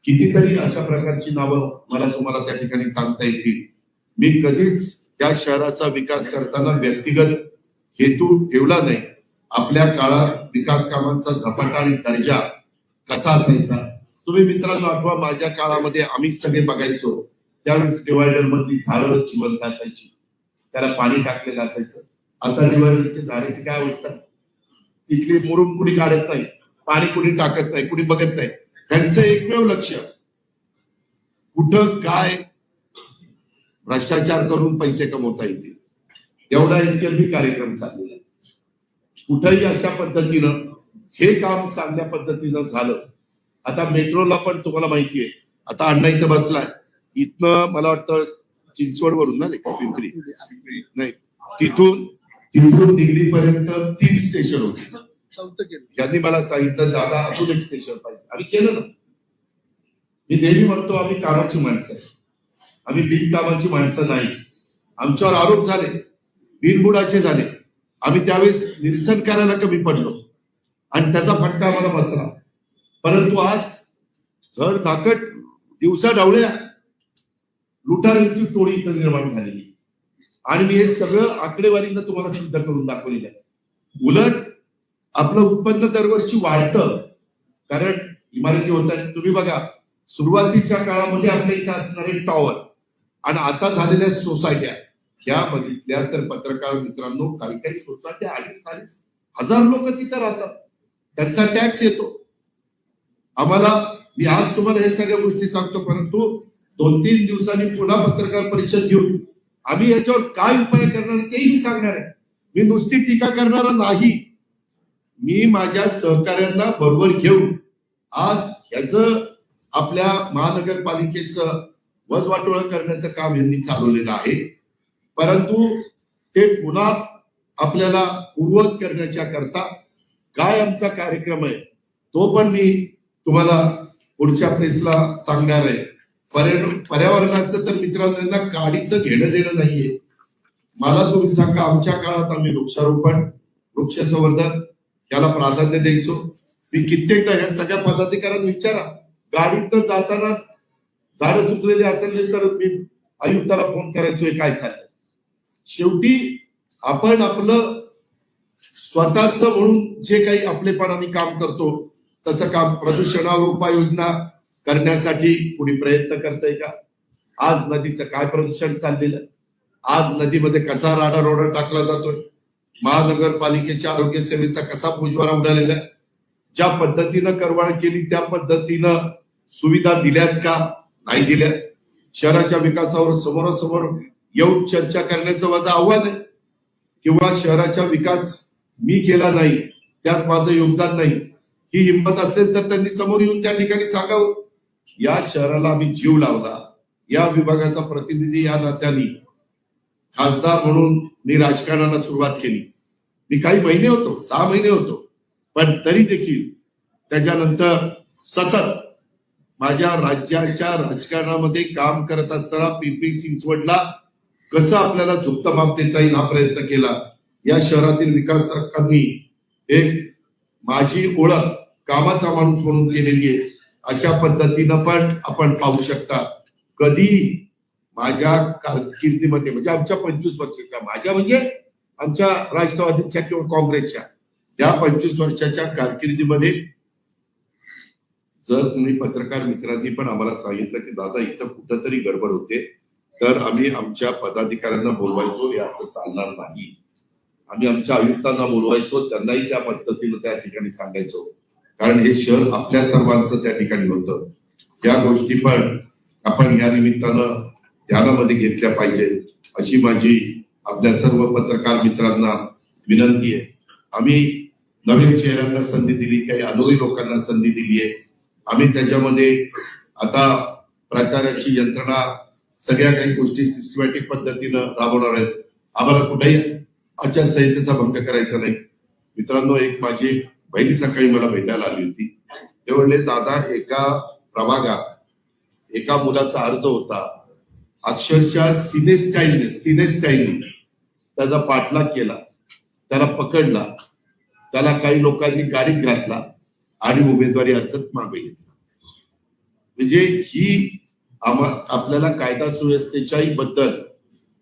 कितीतरी अशा प्रकारची नावं मला तुम्हाला त्या ठिकाणी सांगता येतील. मी कधीच या शहराचा विकास करताना व्यक्तिगत हेतू ठेवला नाही. आपल्या काळात विकास कामांचा झपाटा आणि दर्जा कसा असायचा तुम्ही मित्रांनो आठवा. माझ्या काळामध्ये आम्ही सगळे बघायचो त्यावेळेस डिवायडर मधली झाडं जिवंत असायची, त्याला पाणी टाकलेलं असायचं. आता डिवायडरच्या झाडाची काय अवस्था, तिथली मुरुम कुणी काढत नाही, पाणी कुणी टाकत नाही, कुणी बघत नाही. त्यांचं एकमेव लक्ष कुठं काय भ्रष्टाचार करून पैसे कमवता येतील एवढा एकही कार्यक्रम चाललेला. कुठंही अशा पद्धतीनं हे काम चांगल्या पद्धतीनं झालं. आता मेट्रोला पण तुम्हाला माहिती आहे, आता अण्णा इथं बसलाय, इथनं मला वाटतं चिंचवडवरून ना पिंपरी नाही, तिथून निगडीपर्यंत 3 स्टेशन होते. यांनी मला सांगितलं दादा अजून एक स्टेशन पाहिजे. आम्ही केलं ना. मी नेहमी म्हणतो आम्ही कामाची माणसं आहे, आम्ही बिनकामाची माणसं नाही. आमच्यावर आरोप झाले, बिनबुडाचे झाले, आम्ही त्यावेळेस निरसन करायला कमी पडलो आणि त्याचा फटका आम्हाला बसला. परंतु आज जड धाकट दिवसा डावळ्या लुटारूंची टोळी इथं निर्माण झालेली आणि मी हे सगळं आकडेवारीनं तुम्हाला सिद्ध करून दाखवलेलं आहे. उलट आपलं उत्पन्न दरवर्षी वाढतं कारण इमारती होत आहेत. तुम्ही बघा सुरुवातीच्या काळामध्ये आपल्या इथं असणारे टॉवर आणि आता झालेल्या सोसायट्या ह्या बघितल्या तर पत्रकार मित्रांनो काही काही सोसायट्या 40,000 लोक तिथं राहतात, त्यांचा टॅक्स येतो आम्हाला. मी आज तुम्हाला हे सगळ्या गोष्टी सांगतो, परंतु 2-3 दिवसांनी पुन्हा पत्रकार परिषद घेऊन आम्ही याच्यावर काय उपाय करणार तेही मी सांगणार आहे. मी नुसती टीका करणार नाही, मी माझ्या सहकार्यांना बरोबर घेऊन आज ह्याचं आपल्या महानगरपालिकेचं वजवाटोळ करण्याचं काम यांनी चालवलेलं आहे. परंतु ते पुन्हा आपल्याला पूर्वत करण्याच्या करता काय आमचा कार्यक्रम आहे तो पण मी तुम्हाला पुढच्या प्रेसला सांगणार आहे. पर्यावरणाचं तर मित्रांनो गाडीचं घेणं देणं नाहीये. मला तुम्ही सांगा आमच्या काळात आम्ही वृक्षारोपण, वृक्ष संवर्धन याला प्राधान्य द्यायचो. मी कित्येकदा या सगळ्या पदाधिकाऱ्यांना विचारा, गाडीतनं जाताना झाडं चुकलेली असेल तर मी आयुक्ताला फोन करायचो हे काय चाललंय. शेवटी आपण आपलं स्वतःच म्हणून जे काही आपलेपणाने काम करतो तसं काम प्रदूषणावर उपाययोजना करण्यासाठी कुणी प्रयत्न करतंय का? आज नदीचं काय प्रदूषण चाललेलं, आज नदीमध्ये कसा राडारोडा टाकला जातोय, महानगरपालिकेच्या आरोग्य सेवेचा कसा पुजवारा उडालेला आहे, ज्या पद्धतीनं करवाढ केली त्या पद्धतीनं सुविधा दिल्यात का नाही दिल्या. शहराच्या विकासावर समोरासमोर येऊन चर्चा करण्याचं माझं आव्हान आहे. किंवा शहराचा विकास मी केला नाही त्यात माझं योगदान नाही ही हिंमत असेल तर त्यांनी समोर येऊन त्या ठिकाणी सांगावं. या शहराला आम्ही जीव लावला, या विभागाचा प्रतिनिधी या नात्याने खासदार म्हणून मी राजकारणाला सुरुवात केली. मी काही महिने होतो, 6 महिने होतो, पण तरी देखील त्याच्यानंतर सतत माझ्या राज्याच्या राजकारणामध्ये काम करत असताना पिंपरी चिंचवडला कसं आपल्याला झुकतं माप देता येईल हा प्रयत्न केला. या शहरातील विकासकांनी एक माझी ओळख कामाचा माणूस म्हणून केलेली आहे. अशा पद्धतीनं पण आपण पाहू शकता. कधी माझ्या कारकिर्दीमध्ये म्हणजे आमच्या 25 वर्षाच्या, माझ्या म्हणजे आमच्या राष्ट्रवादीच्या किंवा काँग्रेसच्या या 25 वर्षाच्या कारकिर्दीमध्ये जर तुम्ही पत्रकार मित्रांनी पण आम्हाला सांगितलं की दादा इथं कुठंतरी गडबड होते, तर आम्ही आमच्या पदाधिकाऱ्यांना बोलवायचो, हे असं चालणार नाही. आम्ही आमच्या आयुक्तांना बोलवायचो, त्यांनाही त्या पद्धतीनं त्या ठिकाणी सांगायचो, कारण हे शहर आपल्या सर्वांचं त्या ठिकाणी होतं. या गोष्टी पण आपण या निमित्तानं ध्यानामध्ये घेतल्या पाहिजे अशी माझी आपल्या सर्व पत्रकार मित्रांना विनंती आहे. आम्ही नवीन चेहऱ्यांना संधी दिली, काही अनुभवी लोकांना संधी दिली आहे. आम्ही त्याच्यामध्ये आता प्रचाराची यंत्रणा सगळ्या काही गोष्टी सिस्टमॅटिक पद्धतीनं राबवणार आहेत. आम्हाला कुठेही आचारसंहितेचा भंग करायचा नाही. मित्रांनो, एक माझी बहिणी सकाळी मला भेटायला आली होती. ते म्हणले दादा एका प्रभागात एका मुलाचा अर्ज होता, अक्षरशः सिनेस्टाईलने त्याचा पाठलाग केला, त्याला पकडला, त्याला काही लोकांनी गाडीत घातला आणि उमेदवारी अर्ज मागे घेतला. म्हणजे ही आपल्याला कायदा सुव्यवस्थेच्याही बद्दल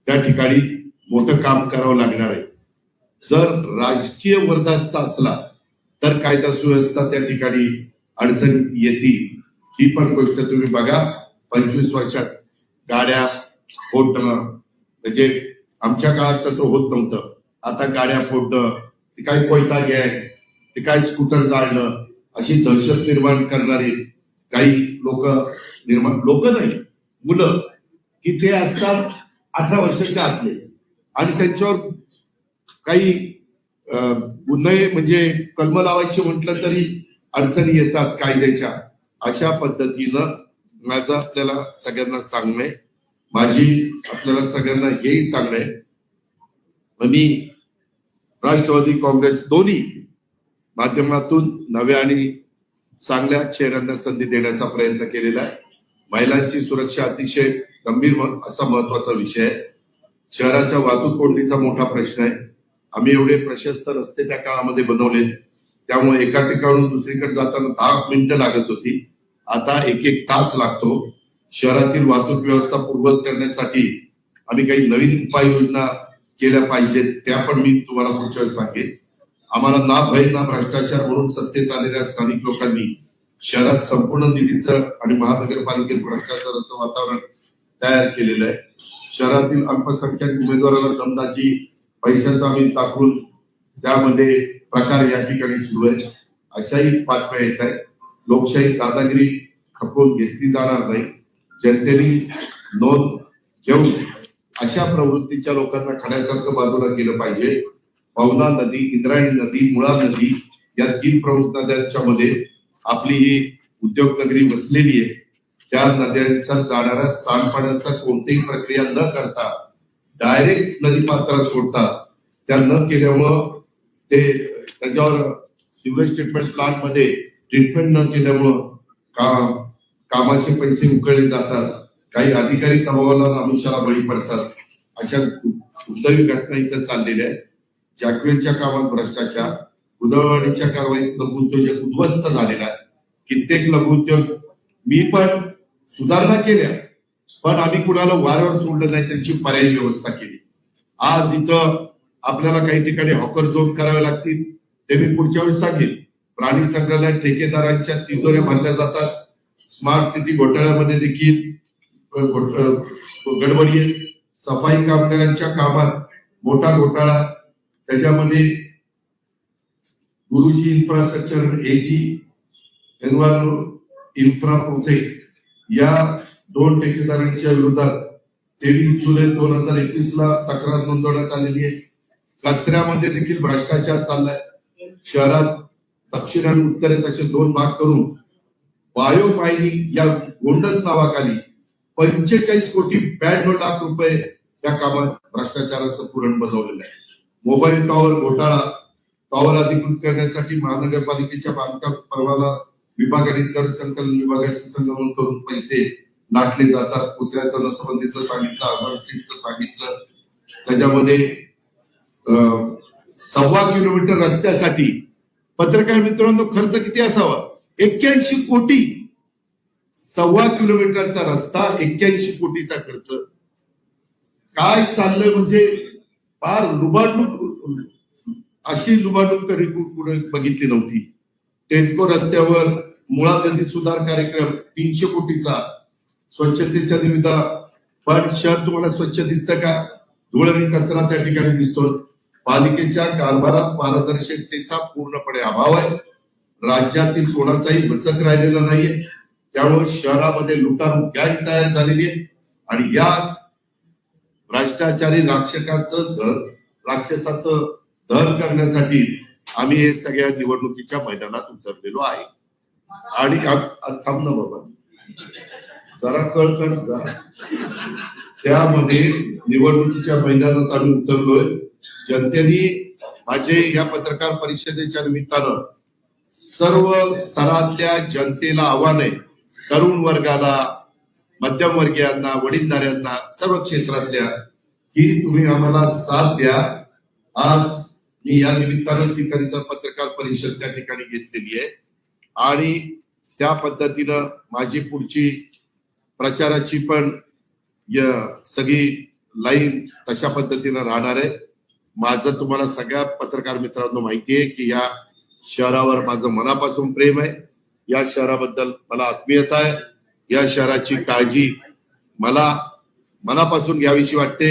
त्या ठिकाणी मोठं काम करावं लागणार आहे. जर राजकीय वर्धास्त असला तर कायदा सुव्यवस्था त्या ठिकाणी अडचणीत येतील. ही पण गोष्ट तुम्ही बघा. 25 वर्षात गाड्या फोडणं, म्हणजे आमच्या काळात तसं होत नव्हतं. आता गाड्या फोडणं, ते काय कोयता गॅंग, ते काय स्कूटर जाळणं, अशी दहशत निर्माण करणारी काही लोक नाही, मुलं की ते असतात 18 वर्षाच्या आतले आणि त्यांच्यावर काही गुन्हे म्हणजे कलम लावायचे म्हटलं तरी अडचणी येतात कायद्याच्या. अशा पद्धतीनं माझं आपल्याला सगळ्यांना सांगणं, माझी आपल्याला सगळ्यांना हेही सांगणं, मी राष्ट्रवादी काँग्रेस दोन्ही माध्यमातून नव्या आणि चांगल्या चेहऱ्यांना संधी देण्याचा प्रयत्न केलेला आहे. महिलांची सुरक्षा अतिशय गंभीर असा महत्वाचा विषय आहे. शहराच्या वाहतूक कोंडीचा मोठा प्रश्न आहे. आम्ही एवढे प्रशस्त रस्ते त्या काळामध्ये बनवले, त्यामुळे एका ठिकाणून दुसरीकडे जाताना 10 मिनिटं लागत होती, आता 1-1 तास लागतो. शहरातील वाहतूक व्यवस्था पूर्ववत करण्यासाठी आम्ही काही नवीन उपाययोजना केल्या पाहिजेत, त्या पण मी तुम्हाला पुढच्या वेळेस सांगेन. आम्हाला ना भय ना भ्रष्टाचार म्हणून सत्तेत आलेल्या स्थानिक लोकांनी शहरात संपूर्ण निधीचं आणि महानगरपालिकेत भ्रष्टाचाराचं वातावरण तयार केलेलं आहे. शहरातील अल्पसंख्याक उमेदवारांना दमदाची पैशाचा आम्ही टाकून त्यामध्ये प्रकार या ठिकाणी सुरू आहे. अशाही बातम्या येत आहेत. लोकशाही दादागिरी खपवून घेतली जाणार नाही. जनतेने नोंद घेऊन अशा प्रवृत्तीच्या लोकांना खड्यासारखं बाजूला केलं पाहिजे. पवना नदी, इंद्रायणी नदी, मुळा नदी या 3 प्रमुख नद्यांच्या मध्ये आपली ही उद्योग नगरी वसलेली आहे. त्या नद्यांचा जाणाऱ्या सांडपाण्याचा कोणतीही प्रक्रिया न करता डायरेक्ट नदी पात्रात सोडतात. त्या न केल्यामुळं ते त्याच्यावर सिवेज ट्रीटमेंट प्लांट मध्ये ट्रीटमेंट न केल्यामुळं कामाचे पैसे उकळले जातात. काही अधिकारी दबावाला आमिषाला बळी पडतात. अशा दुर्दैवी घटना इथं चाललेल्या आहेत. जॅकवेलच्या कामात भ्रष्टाचार, उदळवाडीच्या कारवाईत लघुउद्योजक उद्ध्वस्त झालेला आहे. कित्येक लघुउद्योग मी पण सुधारणा केल्या, पण आम्ही कुणाला वाऱ्यावर सोडलं नाही, त्यांची पर्यायी व्यवस्था केली. आज इथं आपल्याला काही ठिकाणी हॉकर झोन करावे लागतील, ते मी पुढच्या वेळेस सांगेन. प्राणी संग्रहालयात ठेकेदारांच्या तिजोऱ्या भरल्या जातात. स्मार्ट सिटी घोटाळ्यामध्ये देखील गडबडी आहे. सफाई कामगारांच्या कामात मोठा घोटाळा, त्याच्यामध्ये गुरुजी इन्फ्रास्ट्रक्चर, एजी इन्फ्रा प्रोजेक्ट या 2 ठेकेदारांच्या विरोधात 23 जुलै 2021 ला तक्रार नोंदवण्यात आलेली आहे. कचऱ्यामध्ये देखील भ्रष्टाचार चाललाय. शहरात दक्षिण आणि उत्तरेत असे 2 भाग करून बायो मायनिंग या गोंडस नावाखाली 45 कोटी 92 लाख रुपये त्या कामात भ्रष्टाचाराचं पुरण बनवलेलं आहे. मोबाईल टॉवर घोटाळा, टॉवर अधिकृत करण्यासाठी महानगरपालिकेच्या बांधकाम परवाना विभाग आणि कर संकलन विभागाचे संगमन करून पैसे लाटले जातात. कुत्र्याचं नसबंदीचं सांगितलं, अर्बन सीटचं सांगितलं. त्याच्यामध्ये 1.25 किलोमीटर रस्त्यासाठी पत्रकार मित्रांनो, खर्च किती असावा? 81 कोटी. 1.25 किलोमीटरचा रस्ता, 81 कोटीचा खर्च. काय चाललंय म्हणजे फार लुबाडणूक, अशी लुबाडणूक कधी कुठे बघितली नव्हती. टेटको रस्त्यावर मुळा नदी सुधार कार्यक्रम 300 कोटीचा, स्वच्छतेच्या निविदा. पण शहर तुम्हाला स्वच्छ दिसतं का? धूळ आणि कचरा त्या ठिकाणी दिसतो. पालिकेच्या कारभारात पारदर्शकतेचा पूर्णपणे अभाव आहे. राज्यातील कोणाचाही वचक राहिलेला नाहीये. त्यामुळे शहरामध्ये लुटारूट गँग तयार झालेली आहे आणि याच भ्रष्टाचारी राक्षसाचं दहन करण्यासाठी आम्ही हे सगळ्या निवडणुकीच्या मैदानात उतरलेलो आहे. आणि थांब ना बाबा, जरा कळ जरा. त्यामध्ये निवडणुकीच्या मैदानात आम्ही उतरलोय. जनतेने माझे या पत्रकार परिषदेच्या निमित्तानं सर्व स्तरातल्या जनतेला आव्हान आहे, तरुण वर्गाला, मध्यमवर्गीयांना, वडीलधाऱ्यांना, सर्व क्षेत्रातल्या, की तुम्ही आम्हाला साथ द्या. आज मी या निमित्तानं ही पत्रकार परिषद त्या ठिकाणी घेतलेली आहे आणि त्या पद्धतीनं माझी पुढची प्रचाराची पण सगळी लाईन तशा पद्धतीनं राहणार आहे. माझं तुम्हाला सगळ्या पत्रकार मित्रांनो माहिती आहे की या शहरावर माझं मनापासून प्रेम आहे. या शहराबद्दल मला आत्मीयता आहे. या शहराची काळजी मला मनापासून घ्यावीशी वाटते.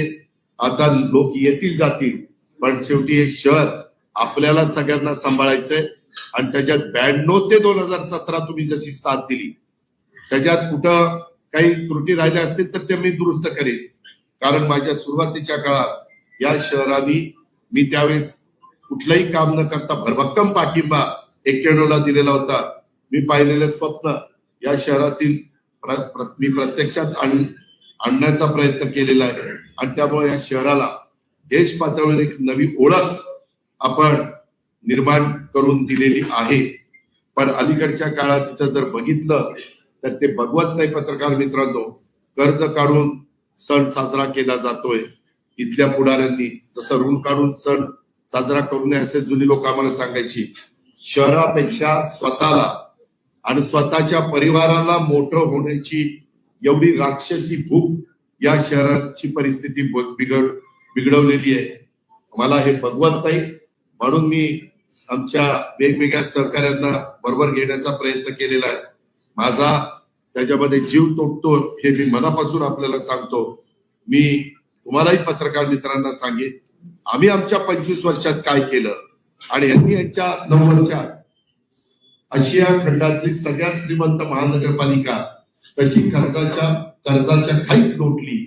आता लोक येतील जातील, पण शेवटी हे शहर आपल्याला सगळ्यांना सांभाळायचंय आणि त्याच्यात 92 ते 2017 तुम्ही जशी साथ दिली, त्याच्यात कुठं काही त्रुटी राहिल्या असतील तर ते मी दुरुस्त करेन. कारण माझ्या सुरुवातीच्या काळात या शहराने मी त्यावेळेस कुठलंही काम न करता भरभक्कम पाठिंबा 91ला दिलेला होता. मी पाहिलेलं स्वप्न या शहरातील मी प्रत्यक्षात आणण्याचा प्रयत्न केलेला आहे आणि त्यामुळे या शहराला देश पातळीवर एक नवी ओळख आपण निर्माण करून दिलेली आहे. पण अलीकडच्या काळात तिथं जर बघितलं तर ते बघवत नाही पत्रकार मित्रांनो. कर्ज काढून सण साजरा केला जातोय. इथल्या पुढाऱ्यांनी जसं ऋण काढून सण साजरा करू नये असे जुनी लोक आम्हाला सांगायची. शहरापेक्षा स्वतःला आणि स्वतःच्या परिवाराला मोठं होण्याची एवढी राक्षसी भूक या शहराची परिस्थिती बिघडवलेली आहे. मला हे बघवत नाही, म्हणून मी आमच्या वेगवेगळ्या सहकार्यांना बरोबर घेण्याचा प्रयत्न केलेला आहे. माझा त्याच्यामध्ये जीव तोडतो हे मी मनापासून आपल्याला सांगतो. मी तुम्हालाही पत्रकार मित्रांना सांगेन, आम्ही आमच्या 25 वर्षात काय केलं आणि यांनी यांच्या 9 वर्षात आशिया खंडातली सगळ्यात श्रीमंत महानगरपालिका कशी कर्जाच्या खाईत लोटली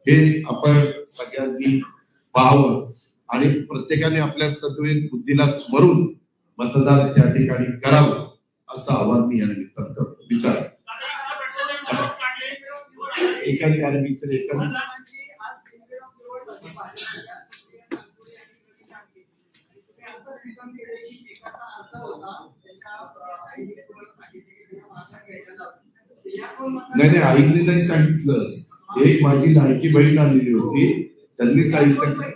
हे आपण सगळ्यांनी पाहावं आणि प्रत्येकाने आपल्या सद्विवेक बुद्धीला स्मरून मतदान त्या ठिकाणी करावं असं आवाहन मी या निमित्तानं करतो. विचार एखादी नाही आईने नाही सांगितलं. एक माझी लाडकी बहीण आलेली होती, त्यांनी सांगितलं.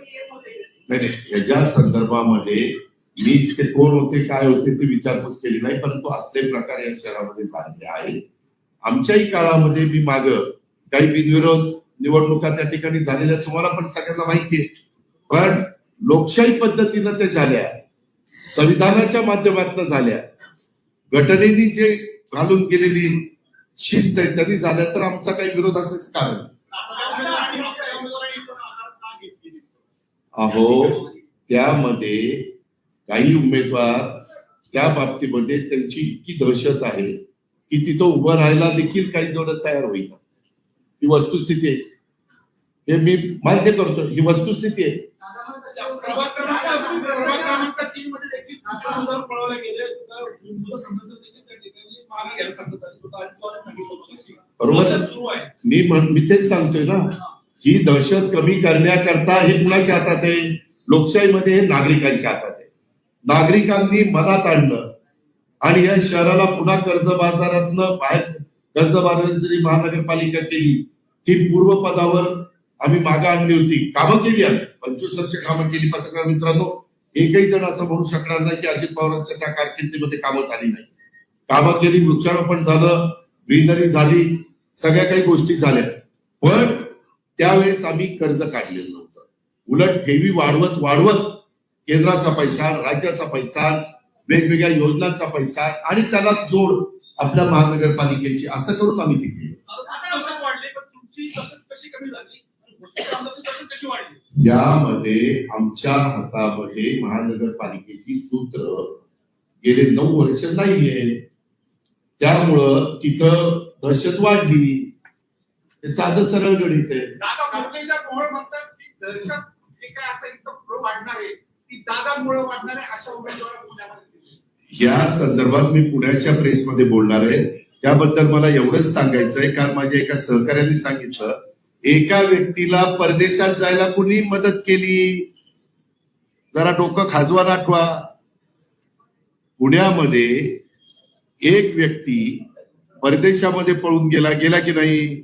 नाही याच्या संदर्भामध्ये मी ते कोण होते काय होते ते विचारपूस केली नाही, परंतु असले प्रकार या शहरामध्ये झालेले आहे. आमच्याही काळामध्ये मी मागं काही बिनविरोध निवडणुका त्या ठिकाणी झालेल्या तुम्हाला पण सगळ्यांना माहितीये. पण लोकशाही पद्धतीनं ते झाल्या, संविधानाच्या माध्यमातून झाल्या, घटनेने जे घालून गेलेली शिस्त आहे त्यांनी झाल्या, तर आमचा काही विरोध असेच कारण. अहो त्यामध्ये काही उमेदवार त्या बाबतीमध्ये त्यांची इतकी दहशत आहे की तिथं उभं राहायला देखील काही जोडत तयार होईल. ही वस्तुस्थिती आहे, हे मी मान्य करतो, ही वस्तुस्थिती आहे. बरोबर, मी तेच सांगतोय ना, ही दहशत कमी करण्याकरता हे कुणाच्या हातात आहे? लोकशाहीमध्ये हे नागरिकांच्या हातात आहे. नागरिकांनी मनात आणलं आणि या शहराला पुन्हा कर्जबाजारातनं बाहेर, कर्जबाजारात जरी महानगरपालिका केली ती पूर्वपदावर आम्ही मागे आणली होती. कामं केली, आम्ही 25 वर्ष कामं केली. पत्रकार मित्रांनो, एकही जण असं म्हणू शकणार नाही की अजित पवारांच्या त्या कारकिर्दीमध्ये कामं झाली नाही. कामं केली, वृक्षारोपण झालं, ग्रीनरी झाली, सगळ्या काही गोष्टी झाल्या. पण त्यावेळेस आम्ही कर्ज काढलेलं नव्हतं. उलट ठेवी वाढवत वाढवत केंद्राचा पैसा, राज्याचा पैसा, वेगवेगळ्या योजनांचा पैसा आणि त्याला जोड आपल्या महानगरपालिकेची, असं करून आम्ही ती केली. यामध्ये आमच्या हातामध्ये महानगरपालिकेची सूत्र गेले 9 वर्ष नाहीये. त्यामुळं तिथं दहशत वाढली. हे साधं सरळ गणित आहे. या संदर्भात मी पुण्याच्या प्रेसमध्ये बोलणार आहे. त्याबद्दल मला एवढंच सांगायचंय, कारण माझ्या एका सहकार्याने सांगितलं, एका व्यक्तीला परदेशात जायला कुणी मदत केली, जरा डोकं खाजवा नाठवा. पुण्यामध्ये एक व्यक्ती परदेशामध्ये पळून गेला की नाही,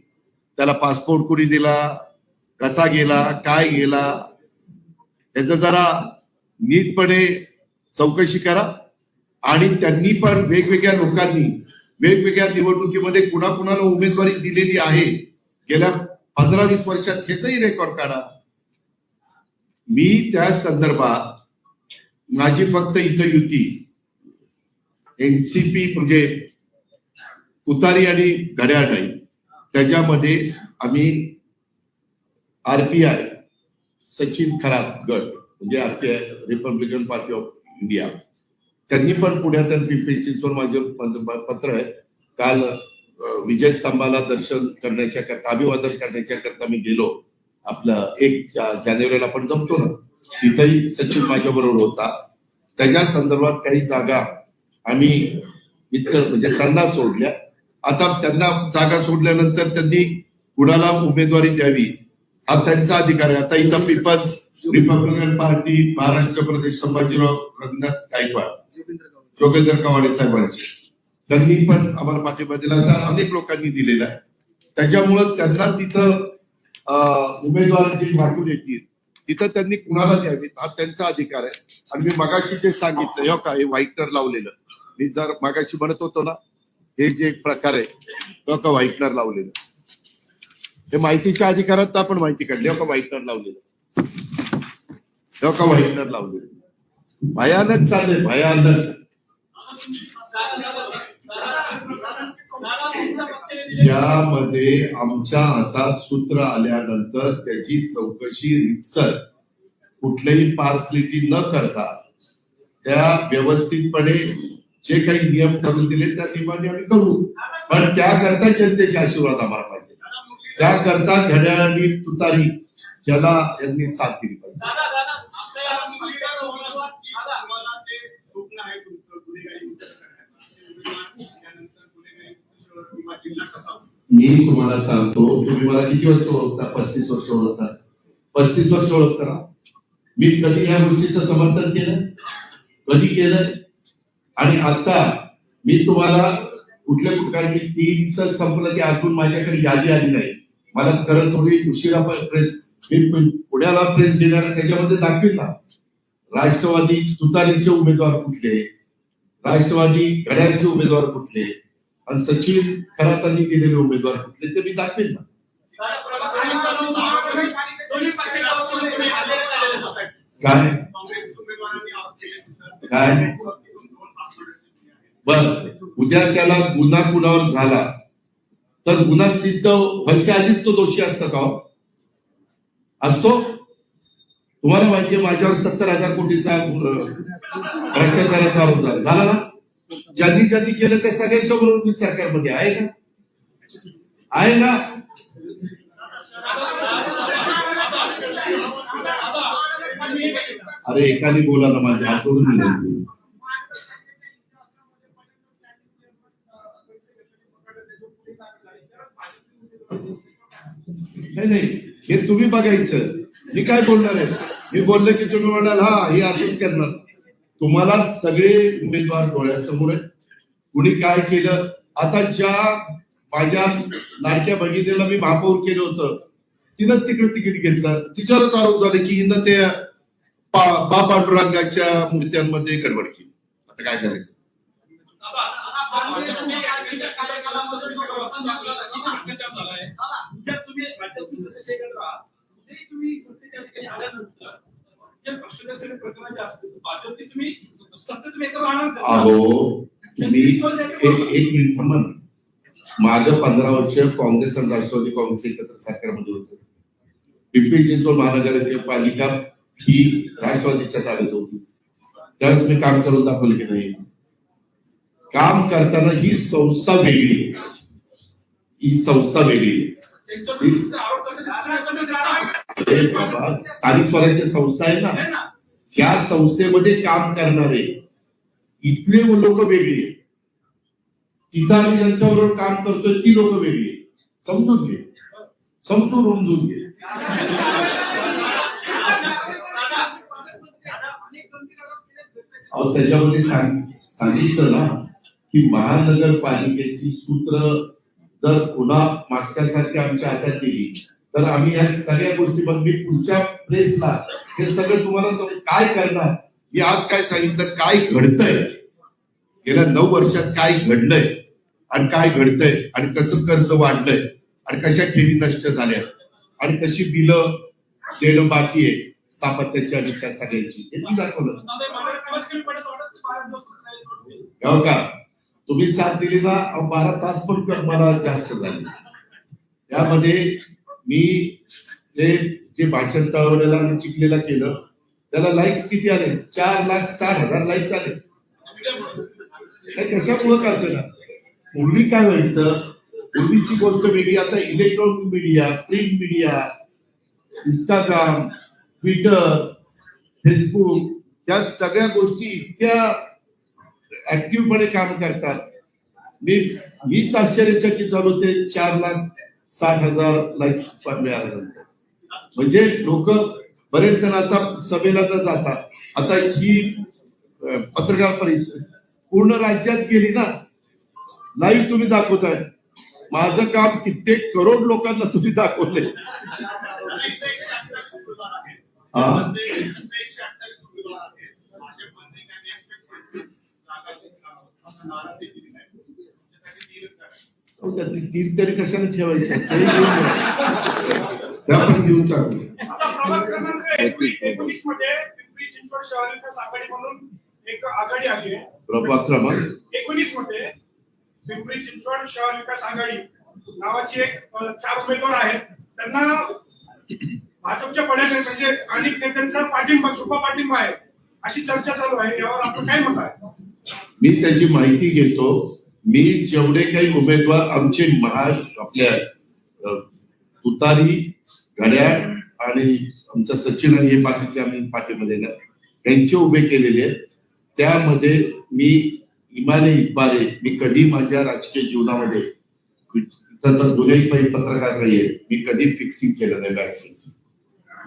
त्याला पासपोर्ट कुणी दिला, कसा गेला, काय गेला, त्याचं जरा नीटपणे चौकशी करा. आणि त्यांनी पण वेगवेगळ्या लोकांनी वेगवेगळ्या निवडणुकीमध्ये कुणाकुणाला उमेदवारी दिलेली आहे गेल्या 15-20 वर्षात, त्याचंही रेकॉर्ड काढा. मी त्या संदर्भात माझी फक्त इथं युती एनसीपी म्हणजे तुतारी आणि घड्याळ नाही, त्याच्यामध्ये आम्ही RPI सचिन खरात गट म्हणजे RPI Republican party of India, त्यांनी पण पुण्यात पिंपरी चिंचवड माझे पत्र आहे. काल विजय स्तंभाला दर्शन करण्याच्या करता, अभिवादन करण्याच्या करता मी गेलो. आपलं 1 जानेवारीला पण जमतो ना, तिथंही सचिन माझ्या बरोबर होता. त्याच्या संदर्भात काही जागा आम्ही इतर म्हणजे त्यांना सोडल्या. आता त्यांना जागा सोडल्यानंतर त्यांनी कुणाला उमेदवारी द्यावी हा त्यांचा अधिकार आहे. आता इथं पीपल्स रिपब्लिकन पार्टी महाराष्ट्र प्रदेश संभाजीराव रंगनाथ गायकवाड, जोगेंद्र कवाडे साहेबांचे, त्यांनी पण आम्हाला पाठिंबा दिला, असा अनेक लोकांनी दिलेला आहे. त्याच्यामुळं त्यांना तिथं उमेदवार जे वाटून येतील तिथं त्यांनी कुणाला द्यावी हा त्यांचा अधिकार आहे. आणि मी मगाशी जे सांगितलं, हो का, हे व्हाईटनर लावलेलं, मी जर मगाशी म्हणत होतो ना, हे जे प्रकार आहे, हो का, व्हाईटनर लावलेलं, हे माहितीच्या अधिकारात आपण माहिती काढली. हो का, व्हाईटनर लावलेलं, हो का, व्हाईटनर लावलेलं, भयानक चाललंय, भयानक. यामध्ये आमच्या हातात सूत्र आल्यानंतर त्याची चौकशी रितसर, कुठलेही पार्सलिटी न करता, त्या व्यवस्थितपणे जे काही नियम करून दिले त्या नियमाने आम्ही करू. पण त्याकरता जनतेचे आशीर्वाद आम्हाला पाहिजे. त्याकरता घड्याळ आणि तुतारी याला यांनी साथ दिली पाहिजे. मी तुम्हाला सांगतो, तुम्ही मला किती वर्ष ओळखता? 35 वर्ष ओळखता. 35 वर्ष ओळखता ना. मी कधी ह्या गोष्टीचं समर्थन केलं? कधी केलंय? आणि आता मी तुम्हाला कुठल्या प्रकारे 3चं संपलं की अजून माझ्याकडे यादी आली नाही. मला खरं थोडी उशिरा प्रेस, मी पुण्याला प्रेस देणार, त्याच्यामध्ये दाखवेल ना राष्ट्रवादी तुतारीचे उमेदवार कुठले, राष्ट्रवादी घड्याळचे उमेदवार कुठले, आणि सचिन खरातांनी दिलेले उमेदवार कुठले, ते मी दाखवेल ना. काय काय बर, उद्या त्याला गुन्हा कुणावर झाला तर गुन्हा सिद्ध व्हायच्या आधीच तो दोषी असतो का? असतो. तुम्हाला माहितीये माझ्यावर 70,000 कोटीचा भ्रष्टाचाराचा आरोप झाला ना. ज्यांनी ज्यांनी केलं त्या सगळ्यांच्या बरोबर मी सरकारमध्ये आहे ना, आहे ना. अरे एकाने बोला ना, माझ्या हातून नाही, हे तुम्ही बघायचं. मी काय बोलणार आहे? मी बोललो की तुम्ही म्हणाल हा हे असंच करणार. तुम्हाला सगळे उमेदवार डोळ्यासमोर आहेत, कुणी काय केलं. आता ज्या माझ्या लाडक्या भगिनीला मी महापौर केलं होतं, तिनंच तिकडे तिकीट घेतलं, तिच्यावरच आरोप झाले की हिनं ते पांडुरंगाच्या मूर्त्यांमध्ये गडबड केली. आता काय करायचं? अहो तुम्ही एक मिनिट थांबा ना. माझं 15 वर्ष काँग्रेस आणि राष्ट्रवादी काँग्रेस एकत्र सरकारमध्ये होतं. पिंपरी चिंचवड महानगरपालिका ही राष्ट्रवादीच्या ताब्यात होती. त्यावेळेस मी काम करून दाखवलं की नाही? काम करताना ही संस्था वेगळी, ही संस्था वेगळी. स्थानिक स्वराज्य संस्था आहे ना, त्या संस्थेमध्ये काम करणारे इथले लोक वेगळी, तिथं आम्ही ज्यांच्याबरोबर काम करतोय ती लोक वेगळी. समजून घे, समजून घे. त्याच्यामध्ये सांगितलं ना की महानगरपालिकेची सूत्र जर पुन्हा मागच्यासारखी आमच्या हातात दिली तर आम्ही या सगळ्या गोष्टी मी पुढच्या प्रेसला हे सगळं तुम्हाला काय करणार. मी आज काय सांगितलं, काय घडतंय, गेल्या 9 वर्षात काय घडलंय आणि काय घडतंय आणि कसं कर्ज वाढलंय आणि कशा ठेवी नष्ट झाल्या आणि कशी बिलं देणं बाकी आहे स्थापत्याची आणि त्या सगळ्यांची, हे मी दाखवलं. हो का? तुम्ही साथ दिली ना, 12 तास पण मला जास्त झाले. त्यामध्ये मी जे भाषण तळवण्याला आणि चिखलीला केलं त्याला लाईक्स किती आले? 4,60,000 लाईक्स आले. कशामुळं करायचं ना? पूर्वी काय व्हायचं, पूर्वीची गोष्ट वेगळी. आता electronic media, print media, Instagram, Twitter, Facebook या सगळ्या गोष्टी इतक्या ऍक्टिव्हपणे काम करतात. मीच आश्चर्यचकित झालो ते 4,60,000 लाईक्स मिळाल्यानंतर. म्हणजे लोक बरेच जण आता सभेला न जाता आता ही पत्रकार परिषद पूर्ण राज्यात गेली ना, लाईव्ह तुम्ही दाखवताय. माझं काम कित्येक करोड लोकांना तुम्ही दाखवले. तीन तरी कशाला ठेवायचं, त्या पण घेऊन टाकू. प्रभाग क्रमांक 19 मध्ये पिंपरी चिंचवड शहर विकास आघाडी म्हणून एक आघाडी आली आहे. प्रभाग क्रमांक 19 मध्ये पिंपरी चिंचवड शहर विकास आघाडी नावाची एक 4 उमेदवार आहेत. त्यांना भाजपच्या पडद्यावर म्हणजे स्थानिक नेत्यांचा पाठिंबा, छुपा पाठिंबा आहे अशी चर्चा चालू आहे. यावर आपलं काय मत आहे? मी त्याची माहिती घेतो. मी जेवढे काही उमेदवार आमचे आपल्या तुतारी, घड्याळ आणि आमच्या सचिन आणि हे बाकीचे आम्ही पार्टीमध्ये ना यांचे उभे केलेले आहेत. त्यामध्ये मी इमाने इतबारे, मी कधी माझ्या राजकीय जीवनामध्ये जुन्याही पत्रकार नाही आहे, मी कधी फिक्सिंग केलं नाही. बॅक फिक्सिंग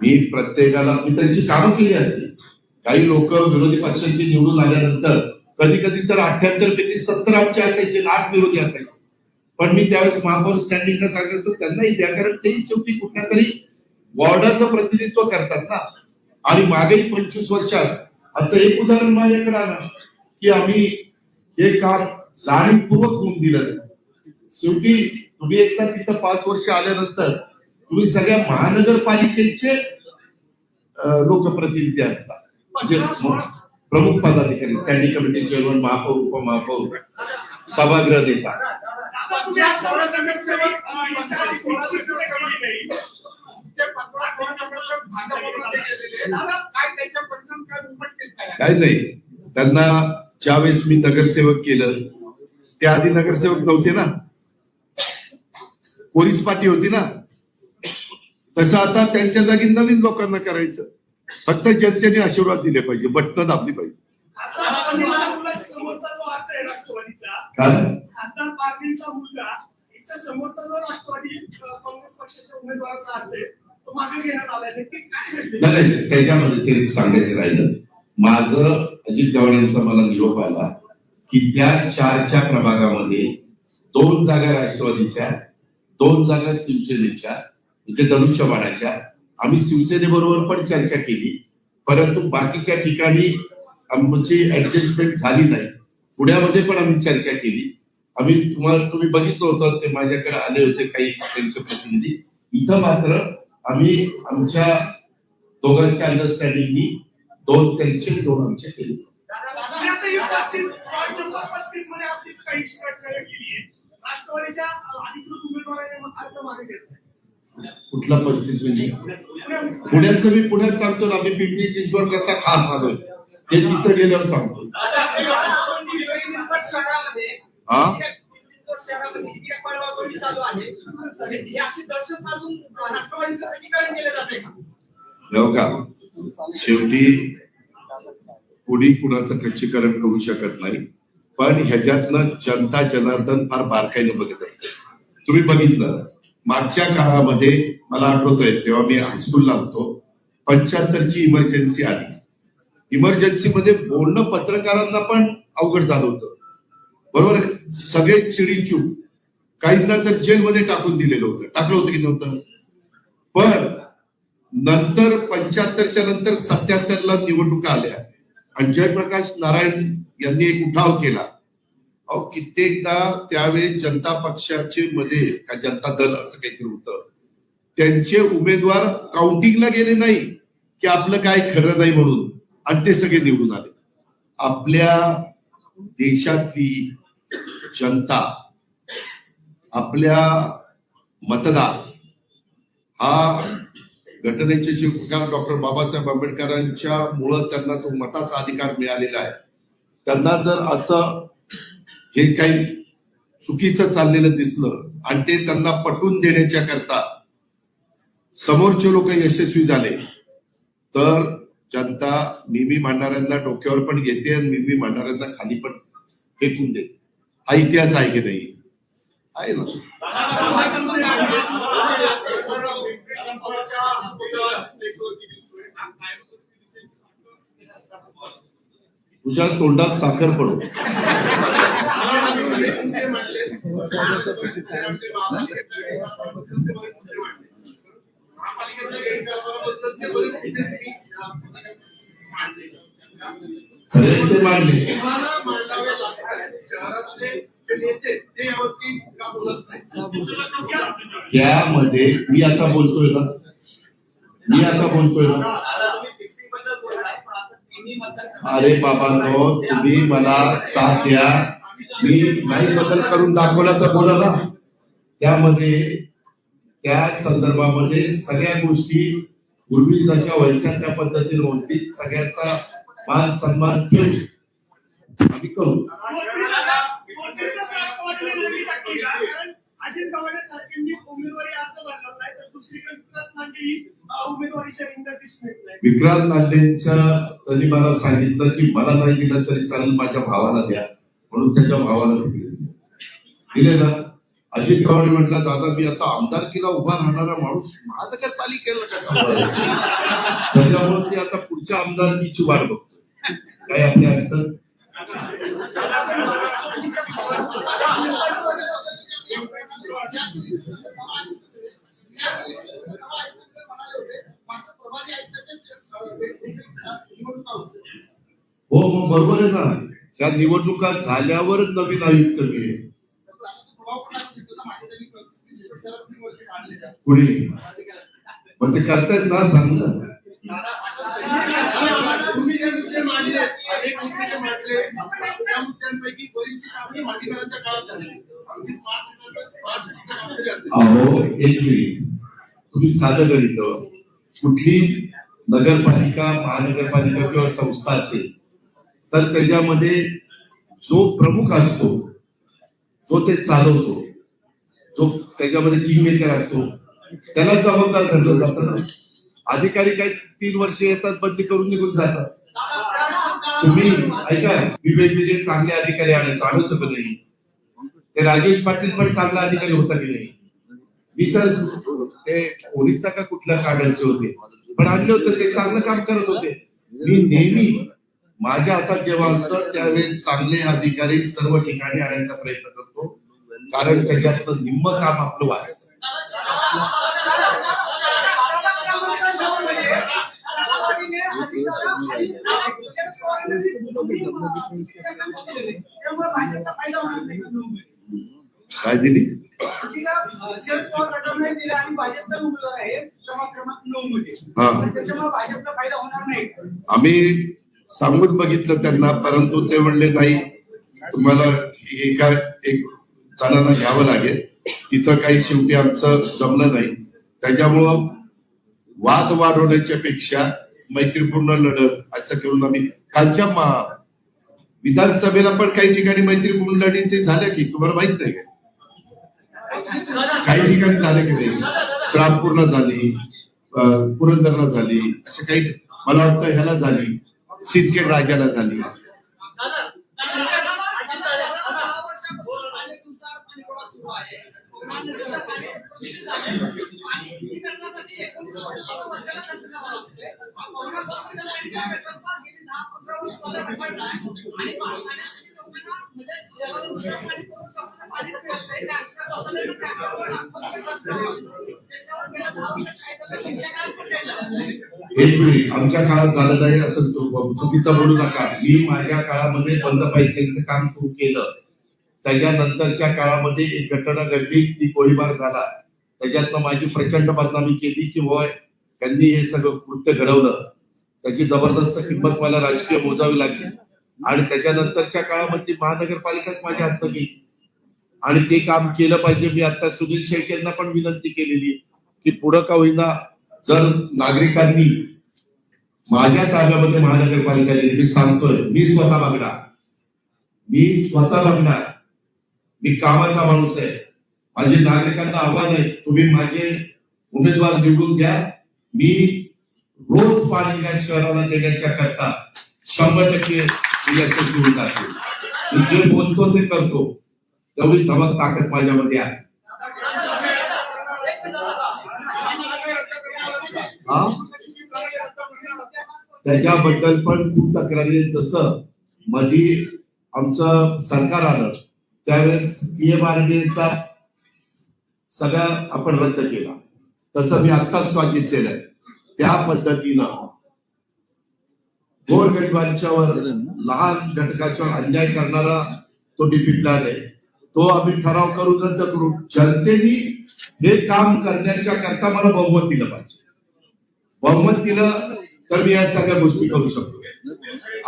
मी प्रत्येकाला मी त्यांची कामं केली असते. काही लोक विरोधी पक्षांची निवडून आल्यानंतर कधी कधी तर 78 पैकी 70 आमचे असायचे, 8 विरोधी असायचे. पण मी त्यावेळेस महापौर स्टँडिंगला सांगायचो त्यांनाही द्या, कारण ते शेवटी कुठल्या तरी वॉर्डाचं प्रतिनिधित्व करतात ना. आणि मागील 25 वर्षात असं एक उदाहरण माझ्याकडे आलं की आम्ही हे काम जाणीवपूर्वक होऊन दिलं. शेवटी तुम्ही एकदा तिथं 5 वर्ष आल्यानंतर तुम्ही सगळ्या महानगरपालिकेचे लोकप्रतिनिधी असतात, म्हणजे प्रमुख पदाधिकारी, स्टँडिंग कमिटी चेअरमन, महापौर, उपमहापौर, सभागृह देतात. काय नाही, त्यांना ज्यावेळेस मी नगरसेवक केलं त्या आधी नगरसेवक नव्हते ना, कोरीच पार्टी होती ना. तसं आता त्यांच्या जागी नवीन लोकांना करायचं. फक्त जनतेने आशीर्वाद दिले पाहिजे, बटणं दाबली पाहिजे. त्याच्यामध्ये ते सांगायचं राहिलं. माझं अजित गव्हाणेंचा मला निरोप आला की त्या 4च्या प्रभागामध्ये 2 जागा राष्ट्रवादीच्या, 2 जागा शिवसेनेच्या, म्हणजे धनुष्यबाणाच्या. आम्ही शिवसेनेबरोबर पण चर्चा केली परंतु बाकीच्या ठिकाणी आमची ऍडजस्टमेंट झाली नाही. पुण्यामध्ये पण आम्ही चर्चा केली. तुम्ही बघितलं होतं, ते माझ्याकडे आले होते काही त्यांचे प्रतिनिधी. इथं मात्र आम्ही आमच्या दोघांच्या अंडरस्टँडिंगनी 2 त्यांचे 2 आमचे केले. राष्ट्रवादीच्या अधिकृत उमेदवाराने अर्ज मागे घेतला. कुठला 35 म्हणजे पुण्याचं? मी पुण्यात सांगतो ना, आम्ही पिंपरी चिंचवड करता खास आलोय, ते तिथं गेल्यावर सांगतो. शेवटी कुणी कुणाचं खच्चीकरण करू शकत नाही, पण ह्याच्यातनं जनता जनार्दन फार बारकाईने बघत असते. तुम्ही बघितलं मागच्या काळामध्ये, मला आठवतंय तेव्हा मी हायस्कूलला होतो, 75ची इमर्जन्सी आली. इमर्जन्सी मध्ये बोलणं पत्रकारांना पण अवघड झालं होतं, बरोबर आहे? सगळे चिडीचूप, काहींना तर जेलमध्ये टाकून दिलेलं होतं. टाकलं होतं की नव्हतं? पण नंतर 75च्या नंतर 77ला निवडणुका आल्या आणि जयप्रकाश नारायण यांनी एक उठाव केला. कित्येकदा त्यावेळी जनता पक्षाचे मध्ये का जनता दल असं काहीतरी होतं, त्यांचे उमेदवार काउंटिंगला गेले नाही की आपलं काय खरं नाही म्हणून, आणि ते सगळे निवडून आले. आपल्या देशातली जनता, आपल्या मतदार हा घटनेचे शिल्पकार डॉक्टर बाबासाहेब आंबेडकरांच्या मुळे त्यांना जो मताचा अधिकार मिळालेला आहे. त्यांना जर असं हे काही चुकीचं चाललेलं दिसलं आणि ते त्यांना पटवून देण्याच्या करता समोरचे लोक यशस्वी झाले, तर जनता मी मांडणाऱ्यांना डोक्यावर पण घेते आणि मी मांडणाऱ्यांना खाली पण फेकून देते. हा इतिहास आहे की नाही? आहे ना. तुझ्या तोंडात साखर पडू. खरे ते मांडले त्यामध्ये मी आता बोलतोय ना, अरे बाबांनो, तुम्ही मला साथ द्या. मी नाही बदल करून दाखवला तर बोला ना. त्यामध्ये त्या संदर्भामध्ये सगळ्या गोष्टी पूर्वी जशा व्हायच्या त्या पद्धतीने होती. सगळ्याचा मान सन्मान ठेवून आम्ही करू. अजित पवार सारख्यांनी उमेदवारी अर्ज भरला नाही, तर दुसरीकडे विक्रांत लांडे उमेदवारीच्या रिंगणात दिसून येत नाही. विक्रांत लांडेंच्या त्यांनी मला सांगितलं की मला नाही दिलं तरी चालेल, माझ्या भावाला द्या, म्हणून त्याच्या भावाला दिले ना. अजित पवार म्हटलं, दादा मी आता आमदारकीला उभा राहणारा माणूस महानगरपालिकेला कसा त्याच्यामुळे ती आता पुढच्या आमदारकीची वाट बघतो. काय आपली अडचण? हो मग बरोबर आहे ना. त्या निवडणुका झाल्यावर नवीन आयुक्त मिळेल. कुणी पण ते करतायत ना चांगलं. अहो एक मिनिट, तुम्ही साधं गणित, कुठली नगरपालिका, महानगरपालिका किंवा संस्था असेल तर त्याच्यामध्ये जो प्रमुख असतो, जो ते चालवतो, जो त्याच्यामध्ये टीम मेकर असतो, त्याला जबाबदार धरलं जातं ना. अधिकारी काही 3 वर्ष येतात, बदली करून निघून जातात. तुम्ही ऐका, मी वेगवेगळे चांगले अधिकारी आणू शकत नाही. ते राजेश पाटील पण चांगला अधिकारी होता की नाही? मी तर ते ओरिसा का कुठल्या काढायचे होते, पण आणले होते, ते चांगलं काम करत होते. मी नेहमी माझ्या हातात जेव्हा असतं त्यावेळेस चांगले अधिकारी सर्व ठिकाणी आणायचा प्रयत्न करतो, कारण त्याच्यातलं निम्म काम आपलं वाचतं. त्यामुळे भाजपला फायदा होणार नाही. काय दिली शरद पवार गटाने दिले आणि भाजपचा उमेदवार आहे क्रमांक 9 मध्ये. हा. त्याच्यामुळे भाजपला फायदा होणार नाही. आम्ही सांगून बघितलं त्यांना, परंतु ते म्हणले नाही, तुम्हाला एका एक जणांना घ्यावं लागेल, तिथं काही शेवटी आमचं जमलं नाही. त्याच्यामुळं वाद वाढवण्याच्या पेक्षा मैत्रीपूर्ण लढत असं करून आम्ही कालच्या विधानसभेला पण काही ठिकाणी मैत्रीपूर्ण लढत ते झाल्या की तुम्हाला माहित नाही का? काही ठिकाणी झाले की नाही, श्रामपूरला झाली, पुरंदरला झाली, असे काही, मला वाटतं ह्याला झाली, सिंदखेड राजाला झाली. एक मिनिट, आमच्या काळात झालं नाही असं चुकीचं बोलू नका. मी माझ्या काळामध्ये बंद पाईपलाईनचं काम सुरू केलं, त्याच्यानंतरच्या काळामध्ये एक घटना घडली, ती गोळीबार झाला, त्याच्यातनं माझी प्रचंड बदनामी केली की होय त्यांनी हे सगळं कृत्य घडवलं, त्याची जबरदस्त किंमत मला राजकीय मोजावी लागली. आणि त्याच्यानंतरच्या काळामध्ये महानगरपालिकाच माझ्या हातात गेली आणि ते काम केलं पाहिजे. मी आता सुनील शेख यांना पण विनंती केलेली की पुढं का होईना, जर नागरिकांनी माझ्या ताब्यामध्ये महानगरपालिका दिली, मी सांगतोय, मी स्वतः बघणार, मी कामाचा माणूस आहे. माझे नागरिकांना आव्हान आहे, तुम्ही माझे उमेदवार निवडून द्या, मी रोज पाणी या शहराला देण्याच्या करता 100% यशस्वी होत असेल. मी जे बोलतो ते करतो, तेवढी धमक ताकद माझ्यामध्ये आहे. त्याच्याबद्दल पण खूप तक्रारी, जसं मध्ये आमचं सरकार आलं त्यावेळेस PMRDA सगळा आपण रद्द केला, तसं मी आत्ताच सांगितलेलं आहे. त्या पद्धतीनं गोरगरिबांच्यावर, लहान घटकाच्यावर अन्याय करणारा तो DP प्लॅन आहे, तो आम्ही ठराव करून रद्द करू. जनतेने हे काम करण्याच्या करता मला बहुमत दिलं पाहिजे. बहुमत दिलं तर मी या सगळ्या गोष्टी करू शकतो